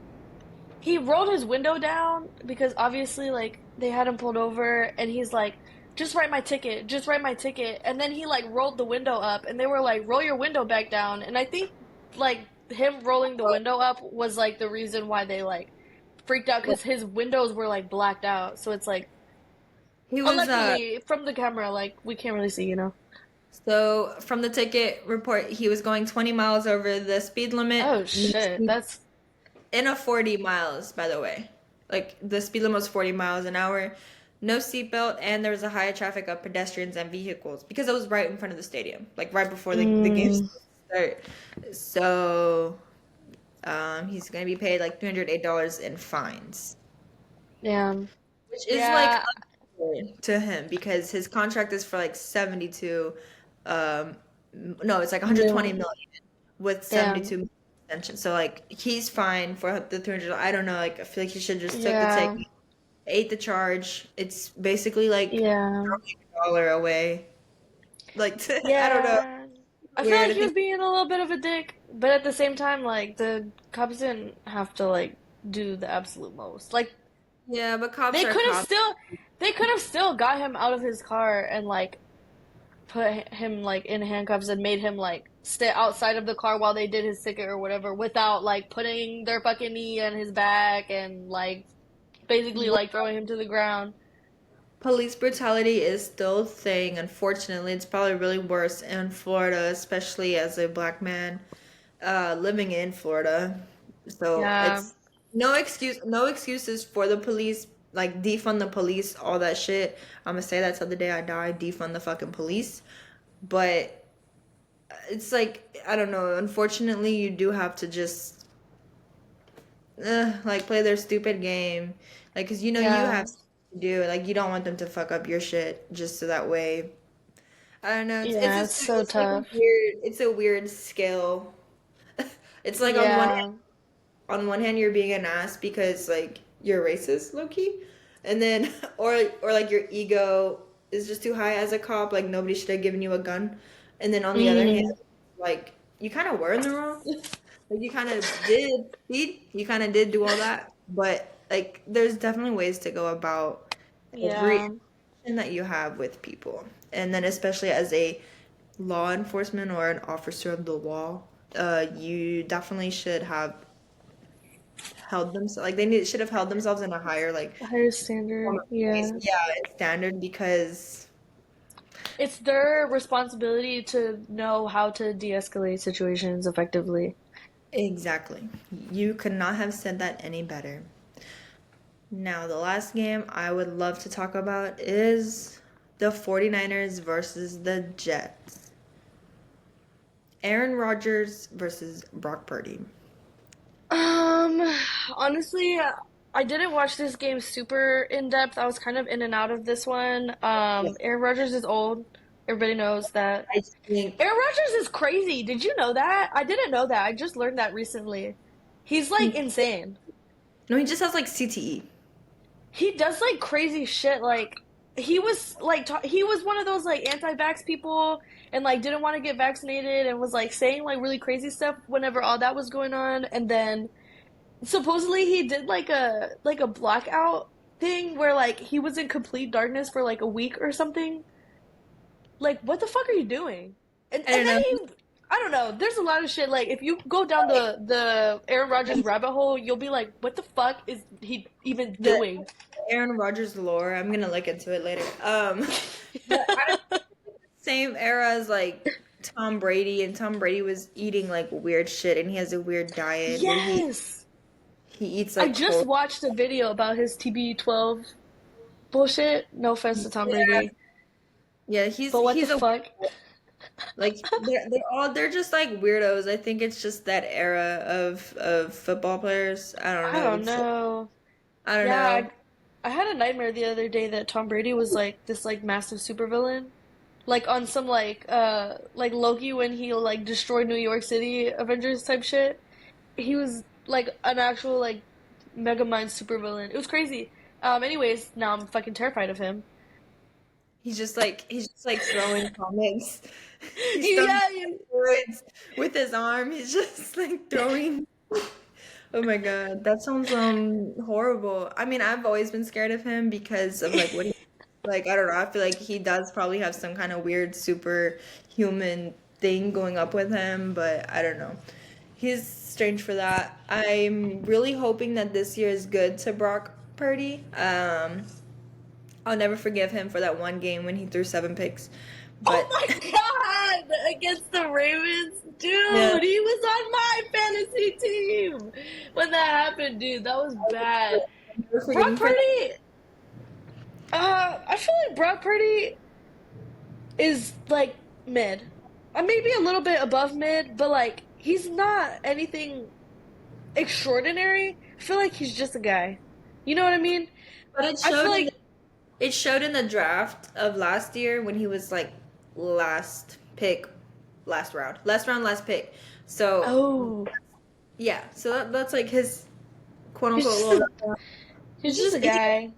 [SPEAKER 1] rolled his window down because obviously like they had him pulled over and he's like, just write my ticket, just write my ticket, and then he like rolled the window up and they were like, roll your window back down, and I think like him rolling the window up was like the reason why they like freaked out because his windows were like blacked out, so it's like
[SPEAKER 2] He was
[SPEAKER 1] unluckily from the camera like we can't really see.
[SPEAKER 2] so from the ticket report, he was going 20 miles over the speed limit.
[SPEAKER 1] Oh shit, that's
[SPEAKER 2] In a 40 miles, by the way. Like the speed limit was 40 miles an hour. No seatbelt, and there was a high traffic of pedestrians and vehicles because it was right in front of the stadium, like right before the game
[SPEAKER 1] mm,
[SPEAKER 2] start. So he's gonna be paid like $308 in fines,
[SPEAKER 1] damn.
[SPEAKER 2] which is like
[SPEAKER 1] Yeah,
[SPEAKER 2] unfair to him because his contract is for like 72. Um, no, it's like 120
[SPEAKER 1] no,
[SPEAKER 2] million with
[SPEAKER 1] damn.
[SPEAKER 2] 72 extension. So like he's fine for the 300. I don't know. Like I feel like he should just took the
[SPEAKER 1] Yeah,
[SPEAKER 2] ticket, ate the charge. It's basically like
[SPEAKER 1] yeah,
[SPEAKER 2] throwing a dollar away. Like I don't know.
[SPEAKER 1] yeah. I feel
[SPEAKER 2] weird.
[SPEAKER 1] like
[SPEAKER 2] I
[SPEAKER 1] he was
[SPEAKER 2] think
[SPEAKER 1] being a little bit of a dick, but at the same time, like the cops didn't have to like do the absolute most. Like
[SPEAKER 2] yeah, but cops
[SPEAKER 1] they
[SPEAKER 2] are
[SPEAKER 1] could have
[SPEAKER 2] cops.
[SPEAKER 1] still, they could have still got him out of his car and like put him like in handcuffs and made him like stay outside of the car while they did his ticket or whatever without like putting their fucking knee on his back and like basically like throwing him to the ground.
[SPEAKER 2] Police brutality is still a thing. Unfortunately, it's probably really worse in Florida, especially as a black man living in Florida. So
[SPEAKER 1] Yeah,
[SPEAKER 2] it's no excuses for the police. Like defund the police, all that shit. I'm gonna say that till the day I die. Defund the fucking police. But it's like I don't know. Unfortunately, you do have to just like play their stupid game, like because you know you
[SPEAKER 1] yeah,
[SPEAKER 2] have to do it. Like you don't want them to fuck up your shit just so that way. I don't know.
[SPEAKER 1] yeah. It's so
[SPEAKER 2] It's like a
[SPEAKER 1] tough.
[SPEAKER 2] weird scale. It's like
[SPEAKER 1] Yeah,
[SPEAKER 2] on one hand you're being an ass because like you're racist, low key, and then or like your ego is just too high as a cop. Like nobody should have given you a gun, and then on the other hand,
[SPEAKER 1] mm,
[SPEAKER 2] like you kind of were in the wrong. Like you kind of did, see, you kind of did do all that, but like there's definitely ways to go about every
[SPEAKER 1] yeah.
[SPEAKER 2] interaction that you have with people, and then especially as a law enforcement or an officer of the law, you definitely should have held them like should have held themselves in a higher like
[SPEAKER 1] Higher
[SPEAKER 2] form
[SPEAKER 1] standard.
[SPEAKER 2] of grace,
[SPEAKER 1] Yeah.
[SPEAKER 2] yeah, and standard because
[SPEAKER 1] It's their responsibility to know how to de-escalate situations effectively.
[SPEAKER 2] exactly, you could not have said that any better. Now, the last game I would love to talk about is the 49ers versus the Jets. Aaron Rodgers versus Brock Purdy.
[SPEAKER 1] Um, honestly, I didn't watch this game super in depth. I was kind of in and out of this one.
[SPEAKER 2] Yeah.
[SPEAKER 1] Aaron Rodgers is old. Everybody knows that.
[SPEAKER 2] I think
[SPEAKER 1] Aaron Rodgers is crazy. Did you know that? I didn't know that. I just learned that recently. He's like insane.
[SPEAKER 2] no, he just has like CTE.
[SPEAKER 1] He does like crazy shit. Like he was like he was one of those like anti-vax people and like didn't want to get vaccinated and was like saying like really crazy stuff whenever all that was going on. And then supposedly he did like a blackout thing where like he was in complete darkness for like a week or something. Like what the fuck are you doing?
[SPEAKER 2] I
[SPEAKER 1] And
[SPEAKER 2] don't
[SPEAKER 1] then
[SPEAKER 2] know.
[SPEAKER 1] he I don't know. There's a lot of shit. Like if you go down the Aaron Rodgers rabbit hole, you'll be like, what the fuck is he even
[SPEAKER 2] The
[SPEAKER 1] doing?
[SPEAKER 2] Aaron Rodgers lore. I'm gonna look into it later. But I don't same era as like Tom Brady, and Tom Brady was eating like weird shit, and he has a weird diet where
[SPEAKER 1] Yes.
[SPEAKER 2] he eats
[SPEAKER 1] I
[SPEAKER 2] like
[SPEAKER 1] just
[SPEAKER 2] cold.
[SPEAKER 1] watched a video about his TB12 bullshit. No offense to Tom
[SPEAKER 2] Yeah,
[SPEAKER 1] Brady,
[SPEAKER 2] yeah,
[SPEAKER 1] but what the
[SPEAKER 2] he's a
[SPEAKER 1] fuck?
[SPEAKER 2] like they're just like weirdos. I think it's just that era of football players. I don't
[SPEAKER 1] I
[SPEAKER 2] know.
[SPEAKER 1] don't
[SPEAKER 2] It's like,
[SPEAKER 1] know.
[SPEAKER 2] I don't
[SPEAKER 1] Yeah,
[SPEAKER 2] know.
[SPEAKER 1] I had a nightmare the other day that Tom Brady was like this like massive supervillain. Like on some like Loki when he like destroyed New York City Avengers type shit. He was like an actual like mega mind supervillain. It was crazy. Anyways, now I'm fucking terrified of him.
[SPEAKER 2] He's just like throwing comics. He's throwing
[SPEAKER 1] Yeah,
[SPEAKER 2] words with his arm. He's just like throwing. Oh my God, that sounds horrible. I mean, I've always been scared of him because of like what he like. I don't know. I feel like he does probably have some kind of weird superhuman thing going up with him, but I don't know. He's strange for that. I'm really hoping that this year is good to Brock Purdy. I'll never forgive him for that one game when he threw 7 picks.
[SPEAKER 1] oh
[SPEAKER 2] But
[SPEAKER 1] my god! Against the Ravens?
[SPEAKER 2] yeah,
[SPEAKER 1] Dude, he was on my fantasy team when that happened, dude. That was bad.
[SPEAKER 2] I'll never forgive
[SPEAKER 1] Brock
[SPEAKER 2] him for that.
[SPEAKER 1] Purdy, I feel like Brock Purdy is like mid. Maybe a little bit above mid, but like he's not anything extraordinary. I feel like he's just a guy. You know what I mean?
[SPEAKER 2] But
[SPEAKER 1] I feel like
[SPEAKER 2] it showed in the draft of last year when he was like last pick, last round, last pick. So
[SPEAKER 1] oh,
[SPEAKER 2] yeah, so that's like his quote
[SPEAKER 1] he's
[SPEAKER 2] unquote
[SPEAKER 1] just
[SPEAKER 2] little.
[SPEAKER 1] a he's
[SPEAKER 2] He's
[SPEAKER 1] just a
[SPEAKER 2] just he's
[SPEAKER 1] guy.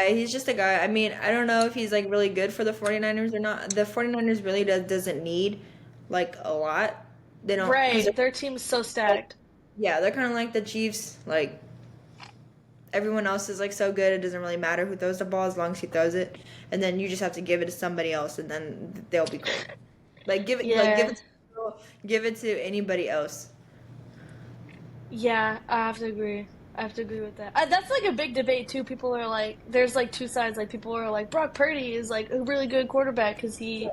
[SPEAKER 2] he's just a guy. I mean, I don't know if he's like really good for the 49ers or not. The 49ers really doesn't need like a lot. They don't because
[SPEAKER 1] Right. Their team's so stacked.
[SPEAKER 2] yeah, they're kind of like the Chiefs. Like everyone else is like so good, it doesn't really matter who throws the ball as long as he throws it, and then you just have to give it to somebody else, and then they'll be great. Like
[SPEAKER 1] Yeah.
[SPEAKER 2] give it to anybody else.
[SPEAKER 1] Yeah, I have to agree. I have to agree with that. That's like a big debate too. People are like, there's like two sides. Like people are like, Brock Purdy is like a really good quarterback because he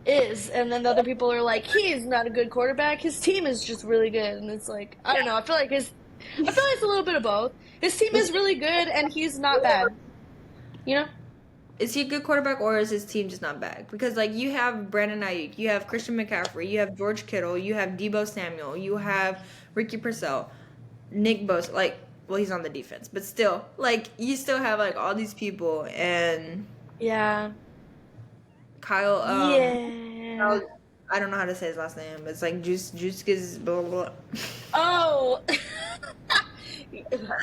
[SPEAKER 1] is, and then the other people are like, he's not a good quarterback. His team is just really good, and it's like, I don't know. I feel like it's a little bit of both. His team is really good, and he's not bad. You know?
[SPEAKER 2] Is he a good quarterback or is his team just not bad? Because like you have Brandon Ayuk, you have Christian McCaffrey, you have George Kittle, you have Debo Samuel, you have Ricky Purcell, Nick Bosa. Like, well, he's on the defense, but still, like you still have like all these people and
[SPEAKER 1] Yeah.
[SPEAKER 2] Kyle.
[SPEAKER 1] Yeah.
[SPEAKER 2] Kyle, I don't know how to say his last name. It's like Juice is blah blah blah.
[SPEAKER 1] Oh.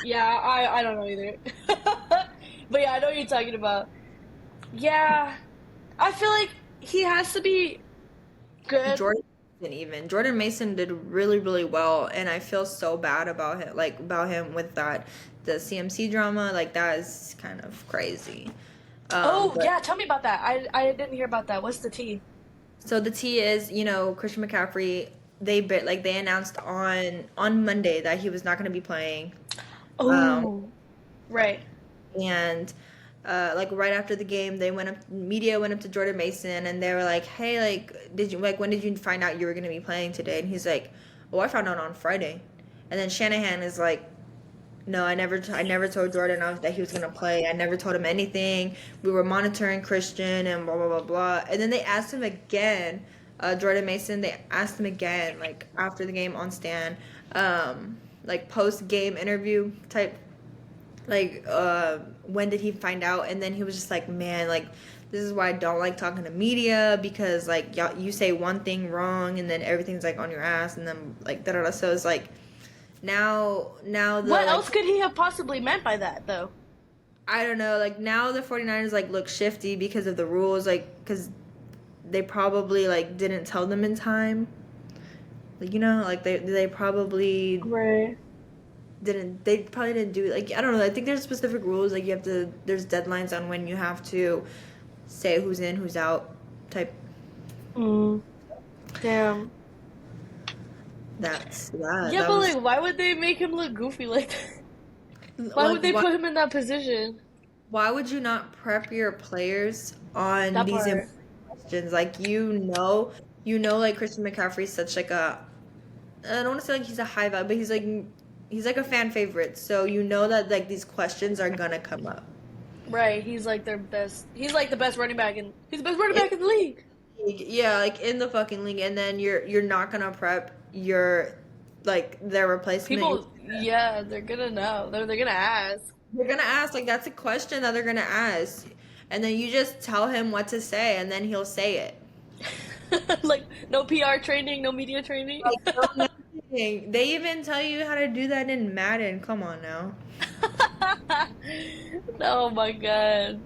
[SPEAKER 1] Yeah. I don't know either. But yeah, I know what you're talking about. Yeah. I feel like he has to be good.
[SPEAKER 2] Jordan Mason even Jordan Mason did really really well, and I feel so bad about him, like about him with that the CMC drama. Like that is kind of crazy.
[SPEAKER 1] Oh,
[SPEAKER 2] But
[SPEAKER 1] yeah, tell me about that. I didn't hear about that. What's the tea?
[SPEAKER 2] so the T is, Christian McCaffrey. They announced on Monday that he was not going to be playing. Um,
[SPEAKER 1] Oh, right.
[SPEAKER 2] and like right after the game, media went up to Jordan Mason and they were like, "Hey, like, when did you find out you were going to be playing today?" And he's like, "Oh, I found out on Friday." And then Shanahan is like, "No, I never told Jordan that he was gonna play. I never told him anything. We were monitoring Christian and blah blah blah blah." And then they asked him again, Jordan Mason. They asked him again, like after the game on Stan, like post game interview type, like when did he find out? And then he was just like, "Man, like this is why I don't like talking to media because like y'all you say one thing wrong and then everything's like on your ass and then like da da da." So it's like now the
[SPEAKER 1] What
[SPEAKER 2] like
[SPEAKER 1] else could he have possibly meant by that, though?
[SPEAKER 2] I don't know, like now the 49ers like look shifty because of the rules, like because they probably like didn't tell them in time, like like they probably
[SPEAKER 1] Right.
[SPEAKER 2] didn't do like I don't know, I think there's specific rules, like there's deadlines on when you have to say who's in who's out type.
[SPEAKER 1] Mm, damn.
[SPEAKER 2] That's that
[SPEAKER 1] Yeah,
[SPEAKER 2] that
[SPEAKER 1] but
[SPEAKER 2] was
[SPEAKER 1] like, why would they make him look goofy like that? Why
[SPEAKER 2] like
[SPEAKER 1] would they put him in that position?
[SPEAKER 2] why would you not prep your players on
[SPEAKER 1] That
[SPEAKER 2] these
[SPEAKER 1] part.
[SPEAKER 2] important questions? Like like Christian McCaffrey's such like a I don't want to say like he's a high value, but he's like a fan favorite. So you know that like these questions are gonna come up.
[SPEAKER 1] Right. He's like their best. He's like the best running back, and he's the best running back in the league.
[SPEAKER 2] Yeah, like in the fucking league, and then you're not gonna prep your like their replacement.
[SPEAKER 1] People, yeah, they're gonna know. They're gonna ask.
[SPEAKER 2] You're gonna ask, like that's a question that they're gonna ask, and then you just tell him what to say, and then he'll say it.
[SPEAKER 1] Like no PR training, no media training.
[SPEAKER 2] Like no nothing. They even tell you how to do that in Madden. Come on now.
[SPEAKER 1] Oh my god.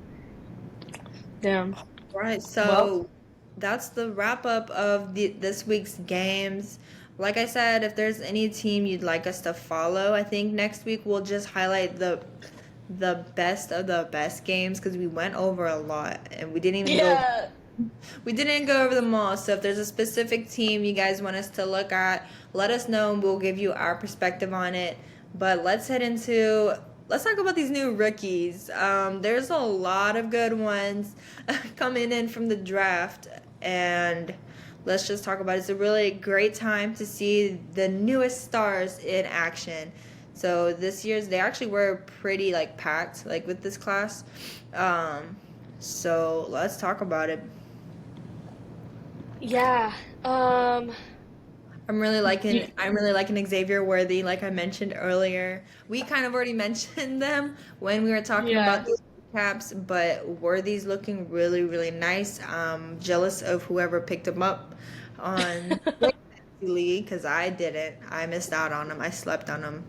[SPEAKER 1] Damn.
[SPEAKER 2] Right,
[SPEAKER 1] Well,
[SPEAKER 2] so that's the wrap up of this week's games. Like I said, if there's any team you'd like us to follow, I think next week we'll just highlight the best of the best games because we went over a lot and
[SPEAKER 1] yeah.
[SPEAKER 2] we didn't go over them all. So if there's a specific team you guys want us to look at, let us know and we'll give you our perspective on it. But let's talk about these new rookies. There's a lot of good ones coming in from the draft, and let's just talk about it. It's a really great time to see the newest stars in action. So they actually were pretty like packed like with this class. So let's talk about it.
[SPEAKER 1] Yeah. You,
[SPEAKER 2] I'm really liking Xavier Worthy, like I mentioned earlier. We kind of already mentioned them when we were talking
[SPEAKER 1] yeah.
[SPEAKER 2] about these caps, but Worthy's looking really, really nice. Jealous of whoever picked him up on League because I didn't. I missed out on him. I slept on him.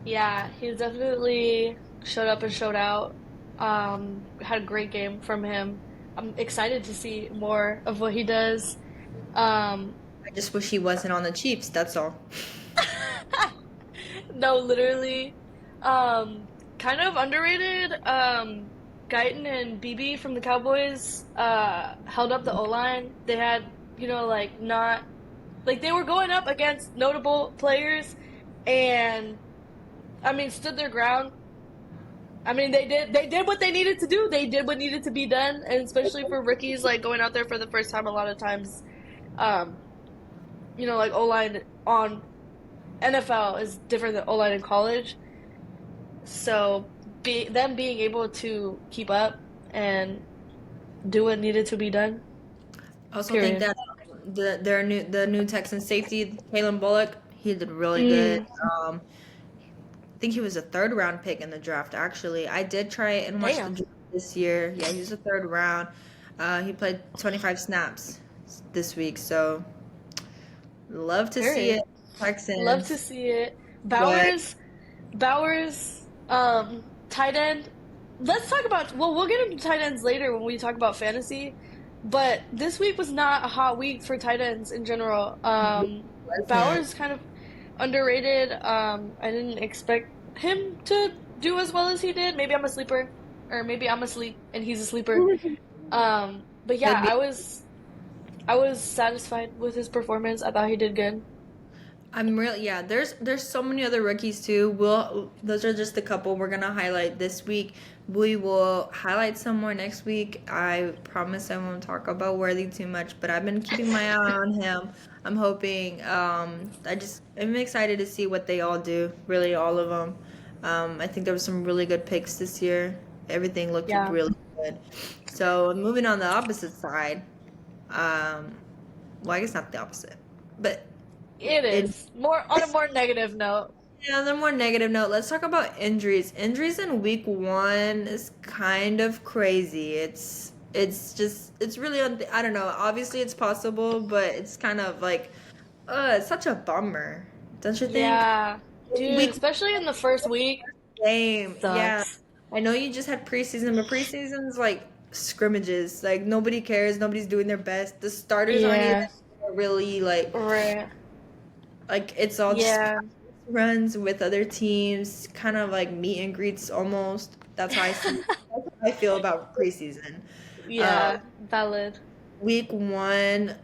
[SPEAKER 1] Yeah, he's definitely showed up and showed out. Had a great game from him. I'm excited to see more of what he does Um,
[SPEAKER 2] I just wish he wasn't on the Chiefs. That's all.
[SPEAKER 1] no, literally. Kind of underrated. Guyton and BB from the Cowboys held up the O line. They had, like not like they were going up against notable players, and I mean stood their ground. I mean they did what they needed to do. They did what needed to be done, and especially for rookies like going out there for the first time, a lot of times, um, like O line on NFL is different than O line in college. So them being able to keep up and do what needed to be done.
[SPEAKER 2] I also think
[SPEAKER 1] Period.
[SPEAKER 2] that the new Texan safety, Kalen Bullock, he did really good.
[SPEAKER 1] Mm,
[SPEAKER 2] Um, I think he was a third round pick in the draft, actually. I did try and watch the
[SPEAKER 1] damn.
[SPEAKER 2] draft this year. Yeah, he was a third round. He played 25 snaps this week, so love to see
[SPEAKER 1] Period.
[SPEAKER 2] it,
[SPEAKER 1] Love to
[SPEAKER 2] Texans.
[SPEAKER 1] see it.
[SPEAKER 2] But
[SPEAKER 1] Bowers, tight end. Let's talk about. Well, we'll get into tight ends later when we talk about fantasy. But this week was not a hot week for tight ends in general.
[SPEAKER 2] it wasn't.
[SPEAKER 1] Bowers kind of underrated. I didn't expect him to do as well as he did. Maybe I'm a sleeper, or maybe I'm asleep and he's a sleeper. But yeah,
[SPEAKER 2] Could be.
[SPEAKER 1] I was satisfied with his performance. I thought he did good.
[SPEAKER 2] I'm really, yeah. There's so many other rookies too. Those are just a couple we're gonna highlight this week. We will highlight some more next week. I promise I won't talk about Worthy too much, but I've been keeping my eye on him. I'm hoping. I'm excited to see what they all do. Really, all of them. I think there was some really good picks this year. Everything looked
[SPEAKER 1] Yeah,
[SPEAKER 2] really good. So moving on the opposite side. Um, well, I guess not the opposite, but.
[SPEAKER 1] it
[SPEAKER 2] It,
[SPEAKER 1] is more on a more negative note.
[SPEAKER 2] yeah, on the more negative note, let's talk about injuries. Injuries in week one is kind of crazy. It's really I don't know. Obviously, it's possible, but it's kind of like, it's such a bummer, don't you think?
[SPEAKER 1] Yeah, dude,
[SPEAKER 2] Week
[SPEAKER 1] especially in the first week,
[SPEAKER 2] game, yeah.
[SPEAKER 1] sucks.
[SPEAKER 2] I know you just had preseason, but preseason's like scrimmages. Like nobody cares. Nobody's doing their best. The starters aren't even
[SPEAKER 1] Yeah,
[SPEAKER 2] really
[SPEAKER 1] right.
[SPEAKER 2] like it's all just
[SPEAKER 1] Yeah,
[SPEAKER 2] runs with other teams, kind of like meet and greets almost. That's how I see. That's how I feel about preseason. Uh,
[SPEAKER 1] yeah, valid.
[SPEAKER 2] week one,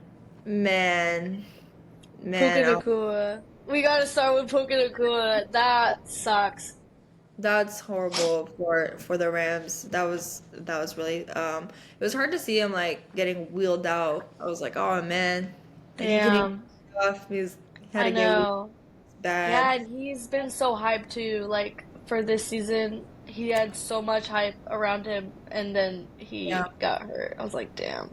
[SPEAKER 2] man,
[SPEAKER 1] Puka
[SPEAKER 2] man,
[SPEAKER 1] Nakua. We gotta start with Puka Nakua. That sucks.
[SPEAKER 2] that's horrible for the Rams. That was really it was hard to see him like getting wheeled out. I was like, oh man, and he couldn't even
[SPEAKER 1] Damn,
[SPEAKER 2] off. He had
[SPEAKER 1] I
[SPEAKER 2] to get wheeled
[SPEAKER 1] know. Yeah,
[SPEAKER 2] bad.
[SPEAKER 1] and he's been so hyped too. Like for this season, he had so much hype around him, and then
[SPEAKER 2] Yeah.
[SPEAKER 1] he got hurt. I was like, damn,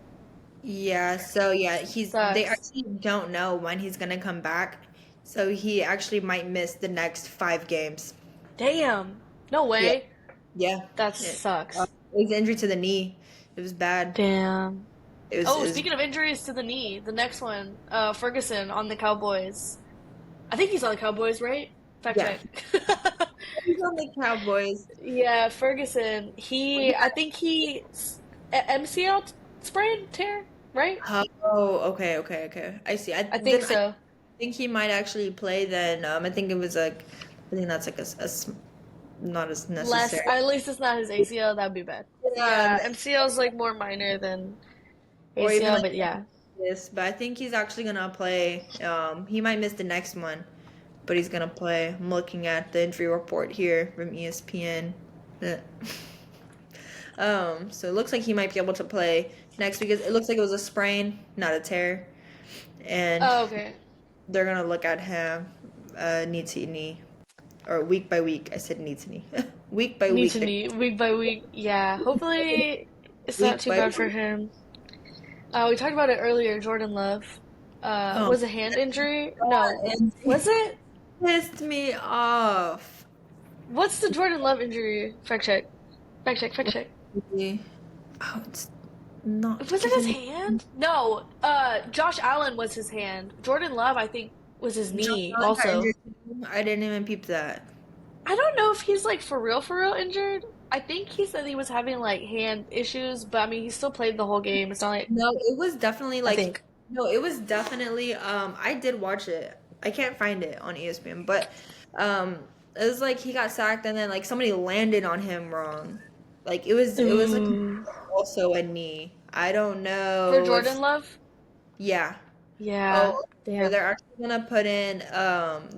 [SPEAKER 2] Yeah, so yeah, they
[SPEAKER 1] sucks.
[SPEAKER 2] actually don't know when he's gonna come back. So he actually might miss the next 5 games.
[SPEAKER 1] Damn, no
[SPEAKER 2] Yeah,
[SPEAKER 1] way.
[SPEAKER 2] yeah.
[SPEAKER 1] That
[SPEAKER 2] Yeah.
[SPEAKER 1] sucks.
[SPEAKER 2] It was injury to the knee. It was bad.
[SPEAKER 1] Damn.
[SPEAKER 2] It
[SPEAKER 1] Oh,
[SPEAKER 2] was
[SPEAKER 1] speaking of injuries to the knee, the next one, Ferguson on the Cowboys. I think he's on the Cowboys, right? Fact
[SPEAKER 2] yeah.
[SPEAKER 1] check.
[SPEAKER 2] He's on the Cowboys.
[SPEAKER 1] Yeah, Ferguson. I think MCL sprain tear, right?
[SPEAKER 2] Oh, okay, okay, okay. I see.
[SPEAKER 1] I think
[SPEAKER 2] I
[SPEAKER 1] so.
[SPEAKER 2] think he might actually play then. I think it was like, I think that's like not as
[SPEAKER 1] Less,
[SPEAKER 2] necessary.
[SPEAKER 1] at least it's not his ACL. That'd be bad.
[SPEAKER 2] Yeah,
[SPEAKER 1] Yeah, MCL is like more minor than
[SPEAKER 2] or even
[SPEAKER 1] ACL,
[SPEAKER 2] like
[SPEAKER 1] but yeah.
[SPEAKER 2] this, but I think he's actually gonna play. He might miss the next one, but he's gonna play. I'm looking at the injury report here from ESPN. Uh, so it looks like he might be able to play next week. It looks like it was a sprain, not a tear, and
[SPEAKER 1] Oh, okay.
[SPEAKER 2] they're gonna look at him knee to knee or week by week. I said knee to knee, week by
[SPEAKER 1] Knee
[SPEAKER 2] week.
[SPEAKER 1] to knee, week by week. Yeah. Hopefully, it's not
[SPEAKER 2] Week
[SPEAKER 1] too
[SPEAKER 2] by
[SPEAKER 1] bad for
[SPEAKER 2] week.
[SPEAKER 1] him. We talked about it earlier. Jordan Love.
[SPEAKER 2] Oh,
[SPEAKER 1] Was a hand injury? No.
[SPEAKER 2] God, and
[SPEAKER 1] Was
[SPEAKER 2] he
[SPEAKER 1] it?
[SPEAKER 2] pissed me off.
[SPEAKER 1] What's the Jordan Love injury? Fact check. Fact check. Fact check.
[SPEAKER 2] Oh, it's not
[SPEAKER 1] Was it his
[SPEAKER 2] giving
[SPEAKER 1] hand? No. Josh Allen was his hand. Jordan Love, I think, was his
[SPEAKER 2] Josh
[SPEAKER 1] knee.
[SPEAKER 2] Allen got
[SPEAKER 1] Also,
[SPEAKER 2] injured too. I didn't even peep that.
[SPEAKER 1] I don't know if he's like for real injured. I think he said he was having like hand issues, but I mean, he still played the whole game. It's not like
[SPEAKER 2] No, it was definitely
[SPEAKER 1] I
[SPEAKER 2] like
[SPEAKER 1] think.
[SPEAKER 2] No, it was definitely I did watch it. I can't find it on ESPN, but um it was like he got sacked and then like somebody landed on him wrong. Like it was like
[SPEAKER 1] Ooh.
[SPEAKER 2] also a knee. I don't
[SPEAKER 1] For
[SPEAKER 2] know
[SPEAKER 1] Jordan
[SPEAKER 2] if
[SPEAKER 1] Love?
[SPEAKER 2] yeah.
[SPEAKER 1] Yeah.
[SPEAKER 2] Oh,
[SPEAKER 1] Damn.
[SPEAKER 2] they're actually gonna put in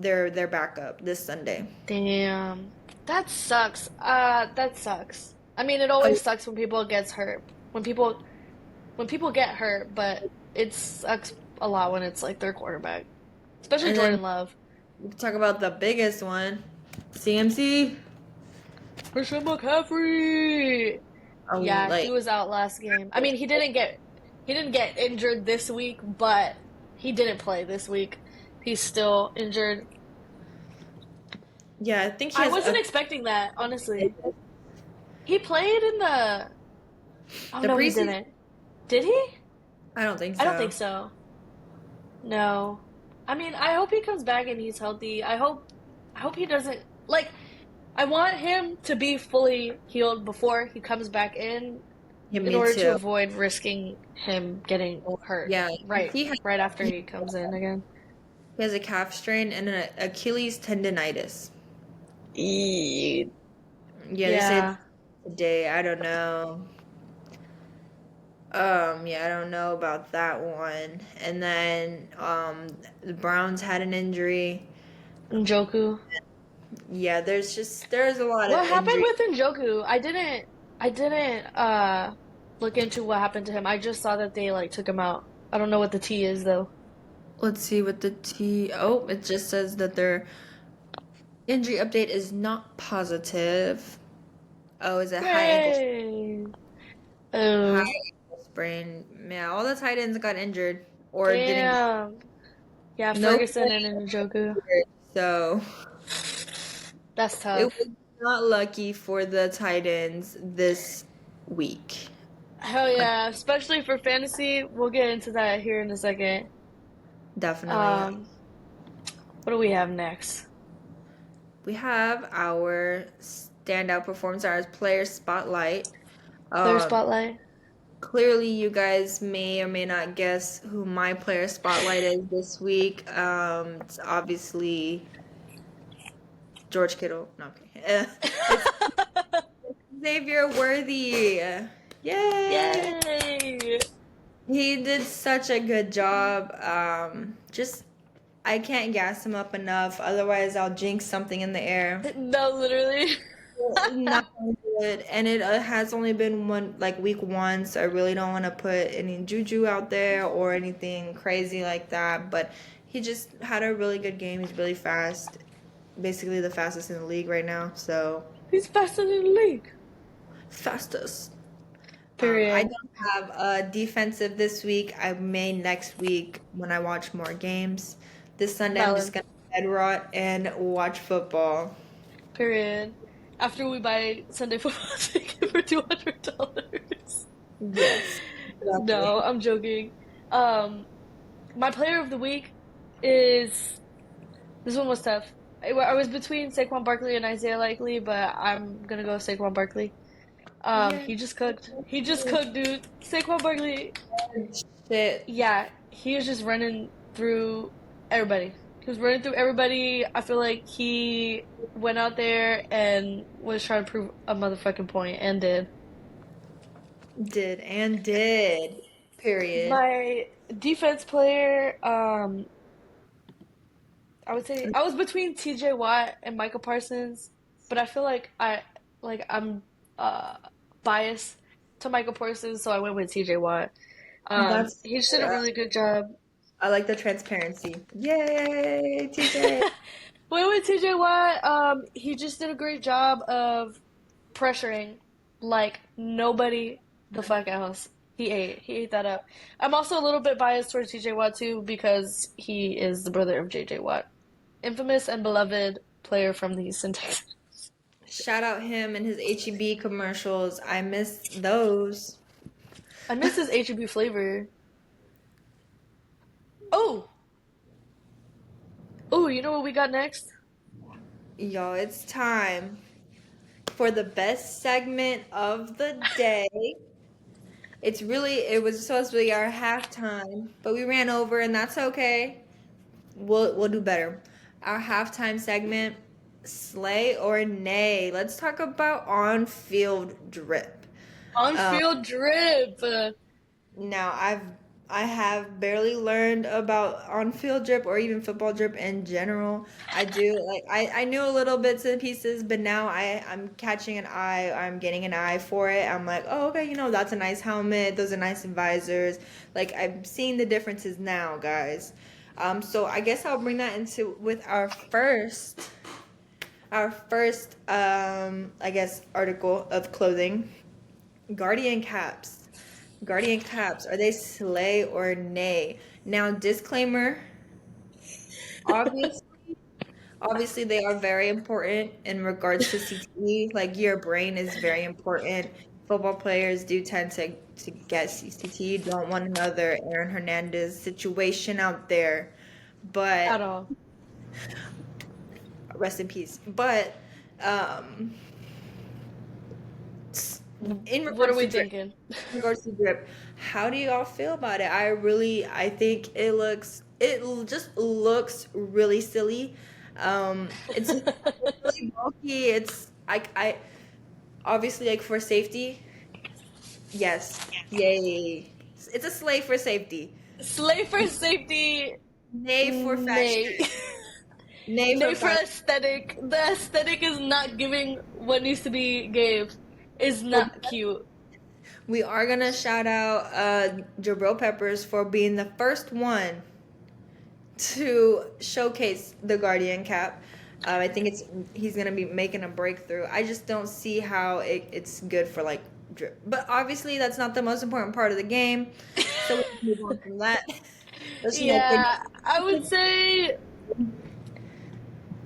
[SPEAKER 2] their backup this Sunday.
[SPEAKER 1] Damn. That sucks. That sucks. I mean, it
[SPEAKER 2] Oh,
[SPEAKER 1] always sucks when people gets hurt. When people get hurt, but it sucks a lot when it's like their quarterback, especially
[SPEAKER 2] and then
[SPEAKER 1] Jordan Love.
[SPEAKER 2] we can talk about the biggest one, CMC.
[SPEAKER 1] Christian McCaffrey. Yeah, he
[SPEAKER 2] Like
[SPEAKER 1] was out last game. I mean, he didn't get injured this week, but he didn't play this week. He's still injured.
[SPEAKER 2] yeah, I think he
[SPEAKER 1] I
[SPEAKER 2] has
[SPEAKER 1] wasn't
[SPEAKER 2] a
[SPEAKER 1] expecting that, honestly. He played in the. Oh
[SPEAKER 2] the
[SPEAKER 1] no, he
[SPEAKER 2] preseason.
[SPEAKER 1] didn't. Did he?
[SPEAKER 2] I don't think
[SPEAKER 1] I don't
[SPEAKER 2] so.
[SPEAKER 1] think so. No. I mean, I hope he comes back and he's healthy. I hope he doesn't like I want him to be fully healed before he comes back
[SPEAKER 2] Yeah,
[SPEAKER 1] in
[SPEAKER 2] me
[SPEAKER 1] order to
[SPEAKER 2] too.
[SPEAKER 1] avoid risking him getting hurt
[SPEAKER 2] Yeah,
[SPEAKER 1] right
[SPEAKER 2] he has
[SPEAKER 1] right after
[SPEAKER 2] he
[SPEAKER 1] he comes in again.
[SPEAKER 2] he has a calf strain and an Achilles tendonitis.
[SPEAKER 1] E-
[SPEAKER 2] Yeah, they say
[SPEAKER 1] yeah.
[SPEAKER 2] today. I don't know. Yeah, I don't know about that one. And then the Browns had an injury.
[SPEAKER 1] Njoku.
[SPEAKER 2] Yeah, there's a lot of
[SPEAKER 1] What happened
[SPEAKER 2] injury.
[SPEAKER 1] with Njoku? I didn't look into what happened to him. I just saw that they like took him out. I don't know what the T is though.
[SPEAKER 2] Let's see what the T. Oh, it just says that their injury update is not positive. Oh, is it
[SPEAKER 1] Yay!
[SPEAKER 2] high
[SPEAKER 1] Oh,
[SPEAKER 2] ankle sprain? Yeah, all the tight ends got injured or didn't.
[SPEAKER 1] damn. Yeah,
[SPEAKER 2] No
[SPEAKER 1] Ferguson
[SPEAKER 2] players
[SPEAKER 1] and Njoku.
[SPEAKER 2] injured, so
[SPEAKER 1] That's
[SPEAKER 2] it
[SPEAKER 1] tough.
[SPEAKER 2] was not lucky for the tight ends this week.
[SPEAKER 1] Hell yeah, especially for fantasy. We'll get into that here in a second.
[SPEAKER 2] Definitely.
[SPEAKER 1] Um, what do we have next?
[SPEAKER 2] We have our standout performance, our player spotlight.
[SPEAKER 1] Player
[SPEAKER 2] Um,
[SPEAKER 1] spotlight.
[SPEAKER 2] Clearly, you guys may or may not guess who my player spotlight is this week. It's obviously George Kittle. No, okay. It's Xavier Worthy. Yay!
[SPEAKER 1] Yay!
[SPEAKER 2] He did such a good job. Just I can't gas him up enough. Otherwise, I'll jinx something in the air.
[SPEAKER 1] No, literally.
[SPEAKER 2] Not good, and it has only been one like week one, so I really don't want to put any juju out there or anything crazy like that. But he just had a really good game. He's really fast, basically the fastest in the league right now. So
[SPEAKER 1] He's faster than the league.
[SPEAKER 2] fastest. I
[SPEAKER 1] Period.
[SPEAKER 2] don't have a defensive this week. I may next week when I watch more games. This Sunday, I'm just
[SPEAKER 1] Valid.
[SPEAKER 2] gonna head rot and watch football.
[SPEAKER 1] Period. After we buy Sunday football ticket for $200.
[SPEAKER 2] Yes,
[SPEAKER 1] No,
[SPEAKER 2] exactly.
[SPEAKER 1] I'm joking. Um, my player of the week is this one was tough. I was between Saquon Barkley and Isaiah Likely, but I'm gonna go Saquon Barkley.
[SPEAKER 2] Yeah.
[SPEAKER 1] He just cooked. He just cooked, dude. Saquon Barkley,
[SPEAKER 2] Shit.
[SPEAKER 1] yeah, he was just running through everybody. He was running through everybody. I feel like he went out there and was trying to prove a motherfucking point and did.
[SPEAKER 2] Did and did. Period.
[SPEAKER 1] My defense player, I would say I was between TJ Watt and Michael Parsons, but I feel like I'm uh biased to Michael Parsons, so I went with TJ Watt.
[SPEAKER 2] That's
[SPEAKER 1] He just did a really good job.
[SPEAKER 2] I like the transparency. Yay, TJ.
[SPEAKER 1] Went with TJ Watt. He just did a great job of pressuring like nobody the fuck else. He ate that up. I'm also a little bit biased towards TJ Watt too because he is the brother of JJ Watt, infamous and beloved player from the Houston Texans.
[SPEAKER 2] Shout out him and his HEB commercials. I miss those.
[SPEAKER 1] I miss his HEB flavor. Oh, oh, you know what we got next?
[SPEAKER 2] Yo, it's time for the best segment of the day. it was supposed to be our halftime, but we ran over and that's okay. We'll do better. Our halftime segment, slay or nay. Let's talk about on-field drip.
[SPEAKER 1] On
[SPEAKER 2] Um,
[SPEAKER 1] field drip.
[SPEAKER 2] Now I have barely learned about on-field drip or even football drip in general. I do like I knew a little bits and pieces, but now I'm catching an eye. I'm getting an eye for it. I'm like, oh okay, that's a nice helmet. Those are nice visors. Like I'm seeing the differences now, guys. So I guess I'll bring that into with our first I guess article of clothing. Guardian caps. Guardian caps, are they slay or nay? Now, disclaimer, obviously, obviously they are very important in regards to CTE. Like your brain is very important. Football players do tend to get CTE. Don't want another Aaron Hernandez situation out there. But
[SPEAKER 1] At all.
[SPEAKER 2] rest in peace. But um in
[SPEAKER 1] What are
[SPEAKER 2] regards
[SPEAKER 1] we
[SPEAKER 2] to drip,
[SPEAKER 1] thinking?
[SPEAKER 2] in regards to drip, how do y'all feel about it? I think just looks really silly. It's really bulky. I obviously like for safety, yes, yay. It's a slay for safety,
[SPEAKER 1] Slay for safety.
[SPEAKER 2] nay for fashion,
[SPEAKER 1] Nay.
[SPEAKER 2] nay for
[SPEAKER 1] Nay for
[SPEAKER 2] fashion.
[SPEAKER 1] aesthetic. The aesthetic is not giving what needs to be gave. Is not cute.
[SPEAKER 2] We are gonna shout out Jabril Peppers for being the first one to showcase the Guardian cap. I think he's gonna be making a breakthrough. I just don't see how it's good for like drip. But obviously that's not the most important part of the game. So we can move on from that. Let's
[SPEAKER 1] Yeah, I would say.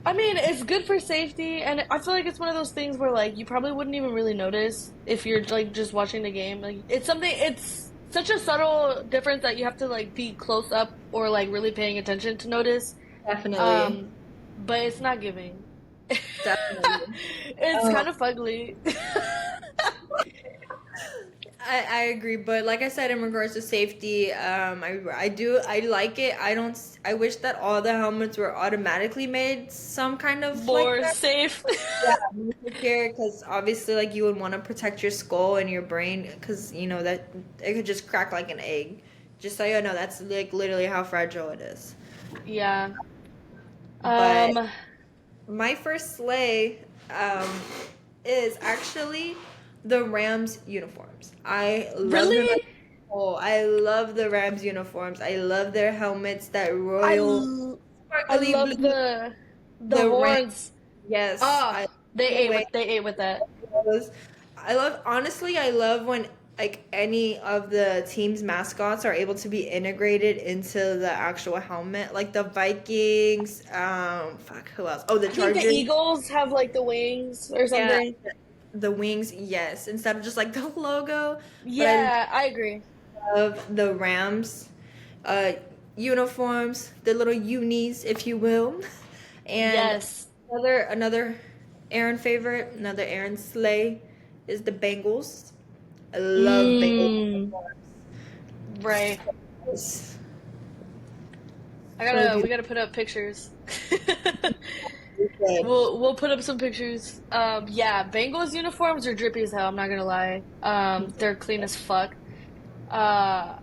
[SPEAKER 1] I mean, it's good for safety, and I feel like it's one of those things where like you probably wouldn't even really notice if you're like just watching the game. Like it's such a subtle difference that you have to like be close up or like really paying attention to notice.
[SPEAKER 2] definitely,
[SPEAKER 1] But it's not giving.
[SPEAKER 2] definitely.
[SPEAKER 1] It's kind of fugly.
[SPEAKER 2] I agree, but like I said, in regards to safety, I like it. I wish that all the helmets were automatically made some kind of like
[SPEAKER 1] More
[SPEAKER 2] that.
[SPEAKER 1] safe.
[SPEAKER 2] Yeah, more secure, because obviously, like you would want to protect your skull and your brain, because that it could just crack like an egg. Just so you know, that's like literally how fragile it is.
[SPEAKER 1] Yeah.
[SPEAKER 2] But
[SPEAKER 1] Um.
[SPEAKER 2] my first sleigh is actually the Rams uniforms. I love them.
[SPEAKER 1] Really?
[SPEAKER 2] Oh, I love the Rams uniforms. I love their helmets, that
[SPEAKER 1] I,
[SPEAKER 2] royal
[SPEAKER 1] l- I
[SPEAKER 2] sparkly
[SPEAKER 1] love
[SPEAKER 2] blue.
[SPEAKER 1] the
[SPEAKER 2] The Rams,
[SPEAKER 1] horns.
[SPEAKER 2] yes,
[SPEAKER 1] Ah,
[SPEAKER 2] I the way
[SPEAKER 1] they ate with that.
[SPEAKER 2] those. I love when like any of the team's mascots are able to be integrated into the actual helmet. Like the Vikings, fuck, who else? Oh, the
[SPEAKER 1] I think the
[SPEAKER 2] Chargers.
[SPEAKER 1] Eagles have like the wings or
[SPEAKER 2] Yeah,
[SPEAKER 1] something.
[SPEAKER 2] the wings, yes, instead of just like the logo. But
[SPEAKER 1] Yeah, I agree.
[SPEAKER 2] I love the Rams uh uniforms, the little unis, if you will. And
[SPEAKER 1] Yes.
[SPEAKER 2] another Aaron favorite, another Aaron sleigh is the Bengals. I love Bengals
[SPEAKER 1] Mm, right.
[SPEAKER 2] uniforms. So
[SPEAKER 1] We gotta put up pictures.
[SPEAKER 2] beautiful.
[SPEAKER 1] We'll put up some pictures. Yeah, Bengals uniforms are drippy as hell. I'm not gonna lie. They're clean as fuck. Uh,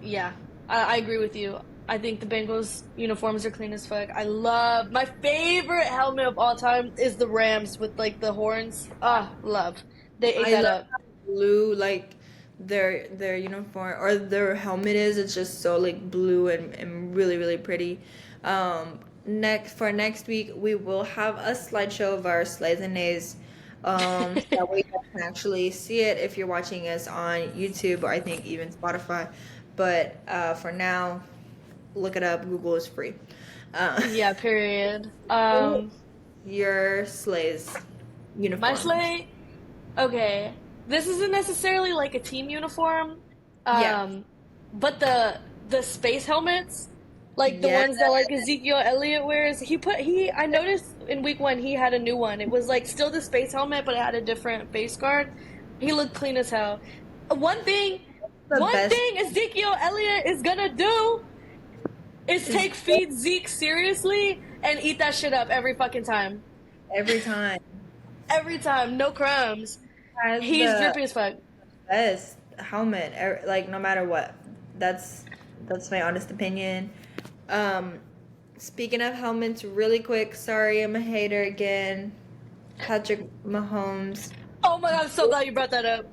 [SPEAKER 1] yeah, I agree with you. I think the Bengals uniforms are clean as fuck. I love my favorite helmet of all time is the Rams with like the horns. Ah, love. They ate
[SPEAKER 2] I
[SPEAKER 1] that
[SPEAKER 2] love
[SPEAKER 1] up.
[SPEAKER 2] how blue like their uniform or their helmet is. It's just so like blue and really really pretty. Next week we will have a slideshow of our sleighs and nays. So that way you guys can actually see it if you're watching us on YouTube or I think even Spotify. But for now, look it up. Google is free. Uh,
[SPEAKER 1] Yeah, period.
[SPEAKER 2] your sleighs
[SPEAKER 1] My
[SPEAKER 2] uniform.
[SPEAKER 1] sleigh. Okay, this isn't necessarily like a team uniform,
[SPEAKER 2] Yeah.
[SPEAKER 1] um, but the space helmets, like the
[SPEAKER 2] Yeah.
[SPEAKER 1] ones that like Ezekiel Elliott wears, I noticed in week one he had a new one. It was like still the space helmet, but it had a different face guard. He looked clean as hell. One thing
[SPEAKER 2] The
[SPEAKER 1] One
[SPEAKER 2] best
[SPEAKER 1] thing Ezekiel Elliott is gonna do is
[SPEAKER 2] is
[SPEAKER 1] feed Zeke seriously and eat that shit up every fucking time.
[SPEAKER 2] every time
[SPEAKER 1] Every time, no crumbs.
[SPEAKER 2] has
[SPEAKER 1] He's
[SPEAKER 2] the
[SPEAKER 1] drippy as fuck.
[SPEAKER 2] best helmet. Like no matter what. That's that's my honest opinion. Um, Speaking of helmets, really quick. Sorry, I'm a hater again. Patrick Mahomes.
[SPEAKER 1] Oh my god, I'm so glad you brought that up.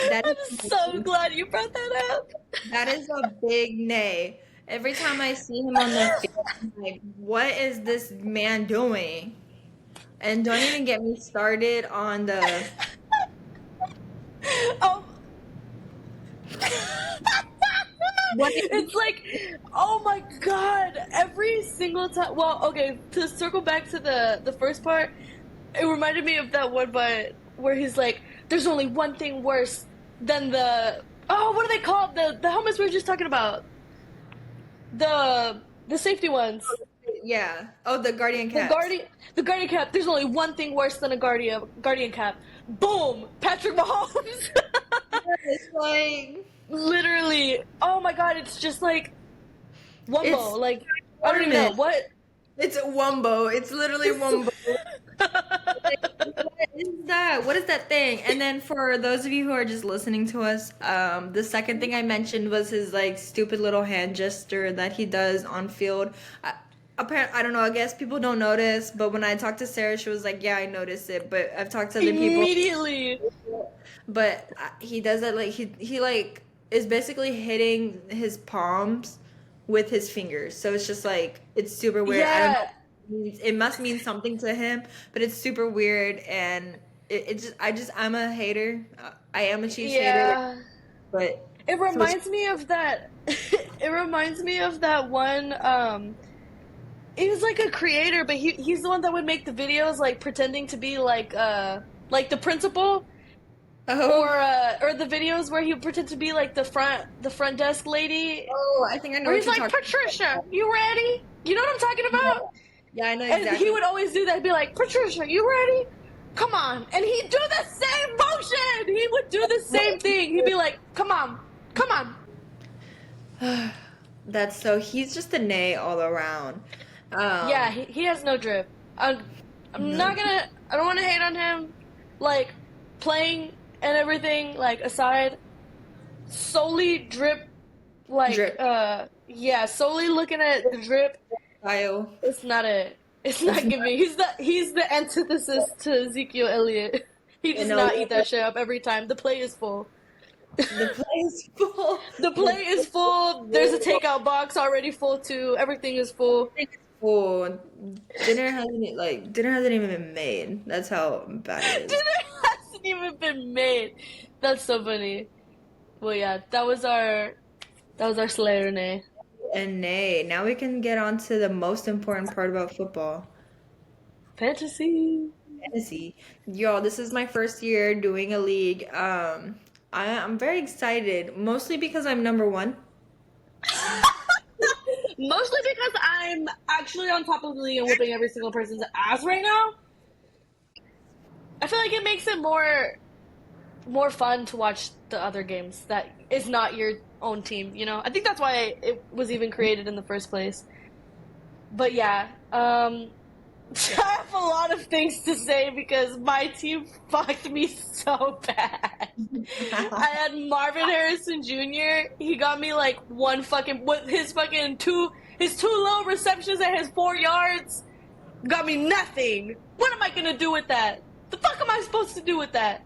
[SPEAKER 2] That
[SPEAKER 1] I'm
[SPEAKER 2] is
[SPEAKER 1] so glad you brought that up.
[SPEAKER 2] that is a big nay. Every time I see him on the field, I'm like, what is this man doing? And don't even get me started on the
[SPEAKER 1] Oh,
[SPEAKER 2] what
[SPEAKER 1] it's like, oh my god, every single time. Well, okay, to circle back to the first part, it reminded me of that one, but where he's like, "There's only one thing worse than the what are they called? The helmets we were just talking about, the safety ones,
[SPEAKER 2] yeah. Oh, the Guardian
[SPEAKER 1] the
[SPEAKER 2] caps.
[SPEAKER 1] guardian cap. There's only one thing worse than a guardian cap. Boom, Patrick Mahomes."
[SPEAKER 2] It's like
[SPEAKER 1] Literally, oh my god, it's just like Wumbo.
[SPEAKER 2] it's
[SPEAKER 1] Like, I don't even know
[SPEAKER 2] ornament.
[SPEAKER 1] what.
[SPEAKER 2] It's a wumbo. It's literally wumbo. Like, what is that? What is that thing? And then for those of you who are just listening to us, the second thing I mentioned was his like stupid little hand gesture that he does on field. Apparently, I don't know. I guess people don't notice, but when I talked to Sarah, she was like, "Yeah, I noticed it." But I've talked to other people,
[SPEAKER 1] Immediately.
[SPEAKER 2] but he does that like he like is basically hitting his palms with his fingers. So it's just like it's super weird. I don't know.
[SPEAKER 1] Yeah,
[SPEAKER 2] It must mean something to him, but it's super weird and I'm a hater. I am a Chiefs hater,
[SPEAKER 1] yeah.
[SPEAKER 2] but
[SPEAKER 1] It
[SPEAKER 2] so
[SPEAKER 1] reminds me of that. It reminds me of that one. He was like a creator, but he's the one that would make the videos, like pretending to be like the principal,
[SPEAKER 2] oh
[SPEAKER 1] or the videos where he would pretend to be like the front desk lady,
[SPEAKER 2] oh I think I know
[SPEAKER 1] where
[SPEAKER 2] what
[SPEAKER 1] he's
[SPEAKER 2] you're
[SPEAKER 1] like,
[SPEAKER 2] talking
[SPEAKER 1] "Patricia, you ready?" You know what I'm talking
[SPEAKER 2] about.
[SPEAKER 1] about?
[SPEAKER 2] Yeah, I know
[SPEAKER 1] And he
[SPEAKER 2] exactly.
[SPEAKER 1] would always do that. He'd be like, "Patricia, you ready? Come on." And he'd do the same motion. He would do the same thing. He'd be like, "Come on, come on."
[SPEAKER 2] That's so he's just a nay all around.
[SPEAKER 1] Yeah, he has no drip. I'm
[SPEAKER 2] No.
[SPEAKER 1] not gonna. I don't want to hate on him. Like, playing and everything, like, aside, solely drip. Like,
[SPEAKER 2] Drip
[SPEAKER 1] yeah, solely looking at the drip.
[SPEAKER 2] style.
[SPEAKER 1] It's not it. It's
[SPEAKER 2] It's
[SPEAKER 1] not
[SPEAKER 2] not,
[SPEAKER 1] giving. He's the antithesis to Ezekiel Elliott. He
[SPEAKER 2] you
[SPEAKER 1] does
[SPEAKER 2] know,
[SPEAKER 1] not eat that shit up every time. The play is full.
[SPEAKER 2] the place full.
[SPEAKER 1] The play is full. There's a takeout box already full too. Everything is full.
[SPEAKER 2] Everything is full. Dinner hasn't even been made. That's how bad it is.
[SPEAKER 1] Dinner hasn't even been made. That's so funny. Well, yeah, that was our Slayer Nay.
[SPEAKER 2] And nay, now we can get on to the most important part about football.
[SPEAKER 1] Fantasy.
[SPEAKER 2] Fantasy. Y'all, this is my first year doing a league. I'm very excited, mostly because I'm number one.
[SPEAKER 1] Mostly because I'm actually on top of the league and whooping every single person's ass right now. I feel like it makes it more fun to watch the other games that is not your own team, you know? I think that's why it was even created in the first place. But yeah, I have a lot of things to say because my team fucked me so bad. I had Marvin Harrison Jr. He got me like one fucking with his fucking his two low receptions at his 4 yards. Got me nothing. What am I gonna do with that? The fuck am I supposed to do with that?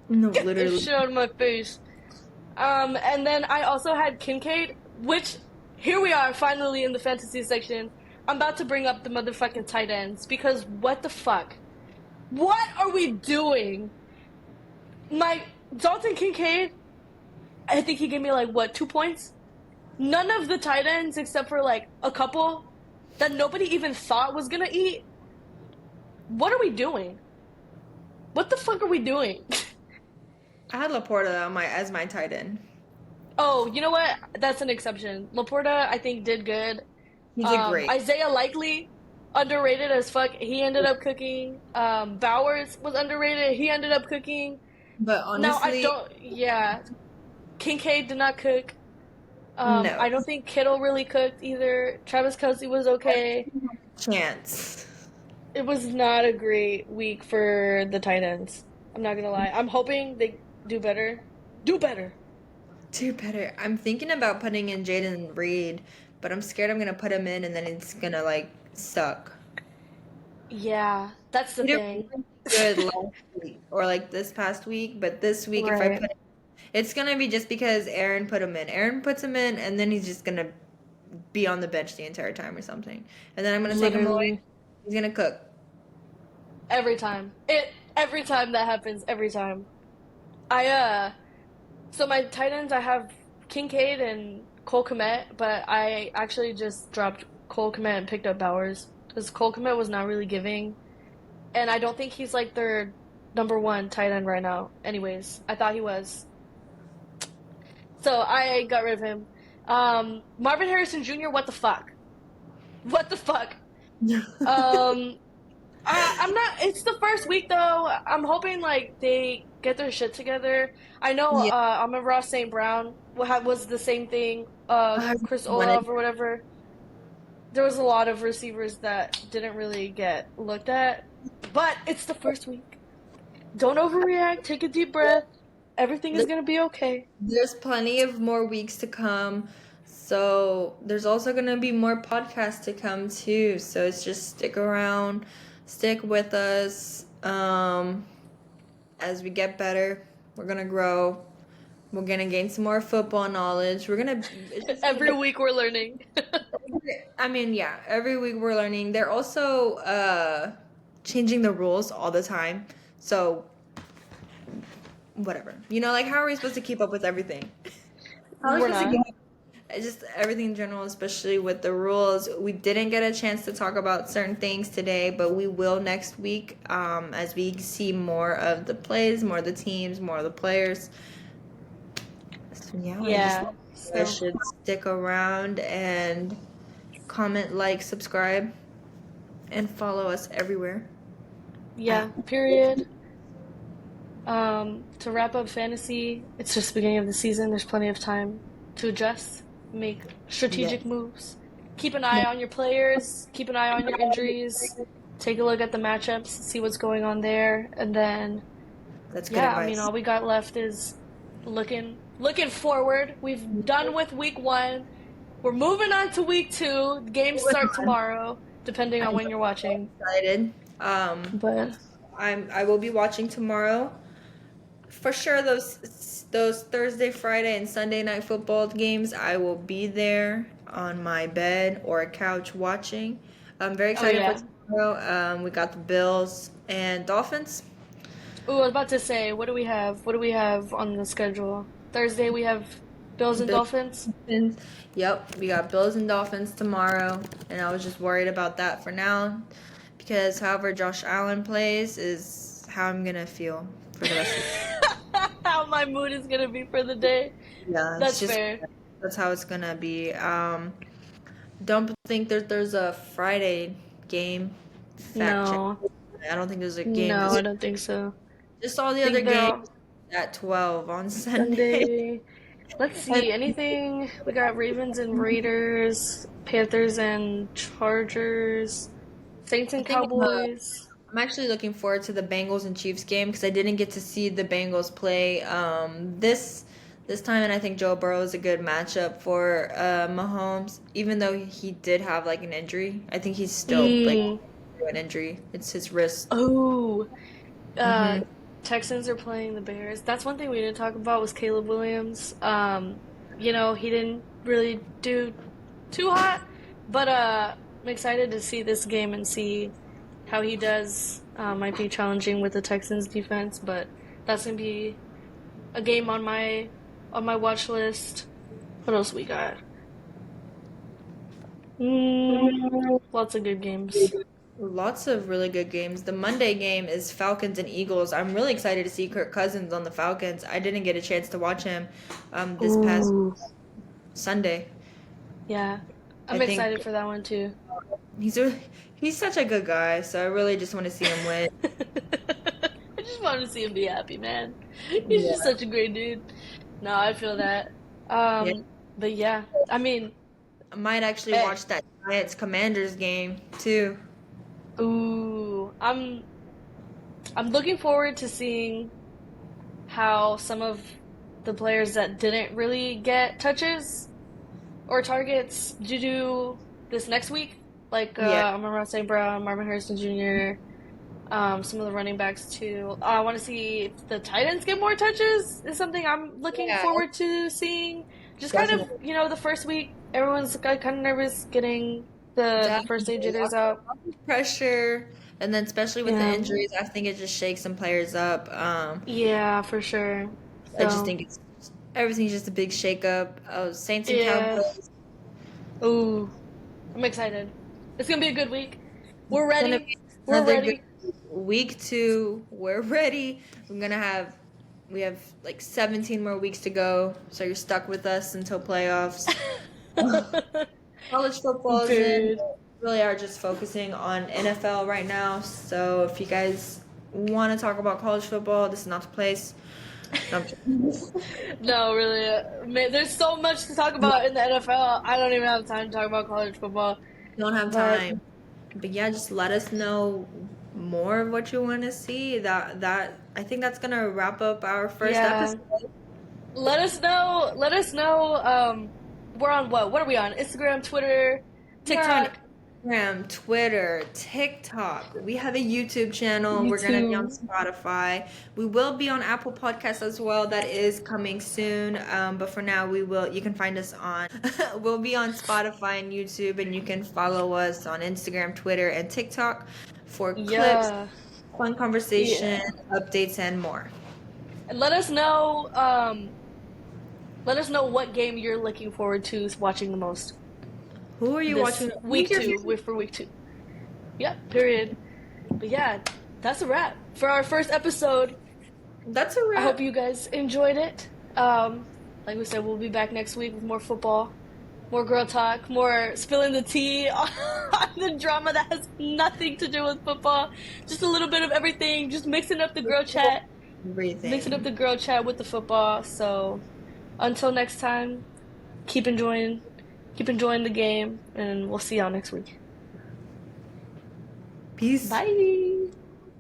[SPEAKER 2] No,
[SPEAKER 1] Get this
[SPEAKER 2] literally.
[SPEAKER 1] shit out of my face. And then I also had Kincaid, which here we are finally in the fantasy section. I'm about to bring up the motherfucking tight ends because what the fuck? What are we doing? My Dalton Kincaid, I think he gave me like what, 2 points? None of the tight ends except for like a couple that nobody even thought was gonna eat. What are we doing? What the fuck are we doing?
[SPEAKER 2] I had Laporta on as my tight end.
[SPEAKER 1] Oh, you know what? That's an exception. Laporta, I think, did good.
[SPEAKER 2] He did great.
[SPEAKER 1] Isaiah Likely, underrated as fuck. He ended up cooking. Bowers was underrated. He ended up cooking.
[SPEAKER 2] But
[SPEAKER 1] No, I
[SPEAKER 2] honestly,
[SPEAKER 1] don't. Yeah, Kincaid did not cook.
[SPEAKER 2] no
[SPEAKER 1] I don't think Kittle really cooked either. Travis Kelce was okay.
[SPEAKER 2] chance.
[SPEAKER 1] It was not a great week for the tight ends. I'm not gonna lie. I'm hoping they do better. Do better.
[SPEAKER 2] Do better. I'm thinking about putting in Jaden Reed, but I'm scared I'm gonna put him in and then it's gonna like suck.
[SPEAKER 1] Yeah, that's the
[SPEAKER 2] He did
[SPEAKER 1] thing.
[SPEAKER 2] really good last week or like this past week, but this week if I
[SPEAKER 1] Right.
[SPEAKER 2] put him, it's gonna be just because Aaron put him in. Aaron puts him in and then he's just gonna be on the bench the entire time or something. And then I'm gonna take him away.
[SPEAKER 1] Literally.
[SPEAKER 2] He's gonna cook.
[SPEAKER 1] Every time. Every time that happens, every time. I so my tight ends I have Kincaid and Cole Kmet, but I actually just dropped Cole Kmet and picked up Bowers because Cole Kmet was not really giving, and I don't think he's like their number one tight end right now. Anyways, I thought he was, so I got rid of him. Marvin Harrison Jr. What the fuck? What the fuck? Um, I'm not. It's the first week though. I'm hoping like they get their shit together. I know.
[SPEAKER 2] Yeah,
[SPEAKER 1] Amon Ross St. Brown was the same thing.
[SPEAKER 2] I
[SPEAKER 1] Chris
[SPEAKER 2] wanted.
[SPEAKER 1] Olave or whatever. There was a lot of receivers that didn't really get looked at, but it's the first week. Don't overreact. Take a deep breath. Everything is gonna be okay.
[SPEAKER 2] There's plenty of more weeks to come. So there's also gonna be more podcasts to come too. So it's just stick around, stick with us. As we get better, we're gonna grow. We're gonna gain some more football knowledge. We're gonna. It's just gonna
[SPEAKER 1] Every
[SPEAKER 2] be.
[SPEAKER 1] week we're learning.
[SPEAKER 2] I mean, yeah. Every week we're learning. They're also changing the rules all the time. So whatever. Like how are we supposed to keep up with everything? How are we
[SPEAKER 1] We're
[SPEAKER 2] supposed to
[SPEAKER 1] not.
[SPEAKER 2] keep just everything in general, especially with the rules. We didn't get a chance to talk about certain things today, but we will next week as we see more of the plays, more of the teams, more of the players. So yeah, I just
[SPEAKER 1] Yeah.
[SPEAKER 2] I
[SPEAKER 1] So
[SPEAKER 2] should stick around and comment, like, subscribe, and follow us everywhere.
[SPEAKER 1] yeah. Period. To wrap up fantasy, it's just the beginning of the season. There's plenty of time to adjust, make
[SPEAKER 2] Yeah.
[SPEAKER 1] strategic moves. Keep an eye on your players, keep an eye on your injuries, take a look at the matchups, see what's going on there, and then
[SPEAKER 2] That's good
[SPEAKER 1] yeah, I mean
[SPEAKER 2] advice.
[SPEAKER 1] all we got left is looking forward. We've done with week 1. We're moving on to week 2. The games
[SPEAKER 2] Moving
[SPEAKER 1] start
[SPEAKER 2] on.
[SPEAKER 1] tomorrow, depending on
[SPEAKER 2] I'm
[SPEAKER 1] when you're watching.
[SPEAKER 2] excited.
[SPEAKER 1] But
[SPEAKER 2] I will be watching tomorrow. For sure, those Thursday, Friday, and Sunday night football games, I will be there on my bed or a couch watching. I'm very
[SPEAKER 1] oh
[SPEAKER 2] excited for
[SPEAKER 1] yeah.
[SPEAKER 2] tomorrow. We got the Bills and Dolphins.
[SPEAKER 1] Ooh, I was about to say, what do we have? What do we have on the schedule? Thursday we have Bills and
[SPEAKER 2] Bills.
[SPEAKER 1] Dolphins.
[SPEAKER 2] Dolphins. Yep, we got Bills and Dolphins tomorrow, and I was just worried about that for now, because however Josh Allen plays is how I'm gonna feel for the rest of
[SPEAKER 1] How my mood is gonna be for the day.
[SPEAKER 2] yeah, it's
[SPEAKER 1] That's
[SPEAKER 2] just
[SPEAKER 1] fair.
[SPEAKER 2] that's how it's gonna be. Don't think there's a Friday game. Fact check.
[SPEAKER 1] No,
[SPEAKER 2] I don't think there's a game.
[SPEAKER 1] no, I don't think so.
[SPEAKER 2] Just all the
[SPEAKER 1] I
[SPEAKER 2] other
[SPEAKER 1] think they're
[SPEAKER 2] games
[SPEAKER 1] all
[SPEAKER 2] at 12 on Sunday.
[SPEAKER 1] Sunday. Let's
[SPEAKER 2] And
[SPEAKER 1] see. Anything? We got Ravens and Raiders, Panthers and Chargers, Saints
[SPEAKER 2] I
[SPEAKER 1] and
[SPEAKER 2] think
[SPEAKER 1] Cowboys.
[SPEAKER 2] I'm actually looking forward to the Bengals and Chiefs game because I didn't get to see the Bengals play this time, and I think Joe Burrow is a good matchup for Mahomes. Even though he did have like an injury, I think he's still like
[SPEAKER 1] Mm.
[SPEAKER 2] an injury. It's his wrist.
[SPEAKER 1] Oh, uh,
[SPEAKER 2] Hmm.
[SPEAKER 1] Texans are playing the Bears. That's one thing we didn't talk about was Caleb Williams. He didn't really do too hot, but I'm excited to see this game and see how he does. Might be challenging with the Texans defense, but that's gonna be a game on my watch list. What else we got? Lots of good games.
[SPEAKER 2] Lots of really good games. The Monday game is Falcons and Eagles. I'm really excited to see Kirk Cousins on the Falcons. I didn't get a chance to watch him this past
[SPEAKER 1] Ooh,
[SPEAKER 2] Sunday.
[SPEAKER 1] yeah.
[SPEAKER 2] I
[SPEAKER 1] I'm
[SPEAKER 2] think
[SPEAKER 1] excited for that one too.
[SPEAKER 2] he's a, he's such a good guy, so I really just want to see him win.
[SPEAKER 1] I just just want to see him be happy, man. He's just
[SPEAKER 2] Yeah.
[SPEAKER 1] such a great dude. No, I feel that.
[SPEAKER 2] Yeah.
[SPEAKER 1] But yeah, I mean,
[SPEAKER 2] I might actually
[SPEAKER 1] eh,
[SPEAKER 2] watch that Giants Commanders game too.
[SPEAKER 1] ooh, I'm looking forward to seeing how some of the players that didn't really get touches or targets do this next week. Like
[SPEAKER 2] Yeah.
[SPEAKER 1] Amon St. Brown, Marvin Harrison Jr., some of the running backs too. I want to see if the tight ends get more touches. Is something I'm looking
[SPEAKER 2] Yeah,
[SPEAKER 1] forward to seeing. Just kind of,
[SPEAKER 2] definitely.
[SPEAKER 1] the first week, everyone's kind of nervous getting the first day
[SPEAKER 2] Definitely.
[SPEAKER 1] jitters out.
[SPEAKER 2] Lots of pressure. And then especially with the
[SPEAKER 1] Yeah,
[SPEAKER 2] injuries, I think it just shakes some players up.
[SPEAKER 1] yeah, for sure.
[SPEAKER 2] I just
[SPEAKER 1] So,
[SPEAKER 2] think everything's just a big shakeup. Saints and
[SPEAKER 1] yeah.
[SPEAKER 2] Cowboys.
[SPEAKER 1] Ooh, I'm excited. It's gonna be a good week. We're
[SPEAKER 2] It's gonna
[SPEAKER 1] ready.
[SPEAKER 2] be
[SPEAKER 1] We're
[SPEAKER 2] another good
[SPEAKER 1] ready.
[SPEAKER 2] week 2. We're ready. We have like 17 more weeks to go, so you're stuck with us until playoffs. College football is in.
[SPEAKER 1] Period.
[SPEAKER 2] We really are just focusing on NFL right now. So if you guys want to talk about college football, this is not the place. No, I'm kidding.
[SPEAKER 1] No, really. Man, there's so much to talk about in the NFL. I don't even have time to talk about college football.
[SPEAKER 2] Don't have
[SPEAKER 1] But
[SPEAKER 2] time. But yeah, just let us know more of what you want to see. That I think that's gonna wrap up our first
[SPEAKER 1] yeah,
[SPEAKER 2] episode.
[SPEAKER 1] let us know. Let us know. We're on what? What are we on? Instagram, Twitter,
[SPEAKER 2] We're on
[SPEAKER 1] TikTok,
[SPEAKER 2] Instagram, Twitter, TikTok. We have a YouTube channel. We're gonna be on
[SPEAKER 1] YouTube.
[SPEAKER 2] Spotify. We will be on Apple Podcasts as well. That is coming soon. But for now, we will. You can find us on. We'll be on Spotify and YouTube, and you can follow us on Instagram, Twitter, and TikTok for clips,
[SPEAKER 1] Yeah,
[SPEAKER 2] fun conversation,
[SPEAKER 1] yeah.
[SPEAKER 2] updates, and more.
[SPEAKER 1] And let us know. Let us know what game you're looking forward to watching the most
[SPEAKER 2] Who are you
[SPEAKER 1] this
[SPEAKER 2] watching?
[SPEAKER 1] week two. For week two. Yeah. Period. But yeah, that's a wrap for our first episode.
[SPEAKER 2] That's a
[SPEAKER 1] I hope
[SPEAKER 2] wrap.
[SPEAKER 1] you guys enjoyed it. Like we said, we'll be back next week with more football, more girl talk, more spilling the tea on the drama that has nothing to do with football. Just a little bit of everything. Just mixing up
[SPEAKER 2] Everything.
[SPEAKER 1] the girl chat with the football. So until next time, keep enjoying, keep enjoying the game, and we'll see y'all next week.
[SPEAKER 2] Peace.
[SPEAKER 1] Bye.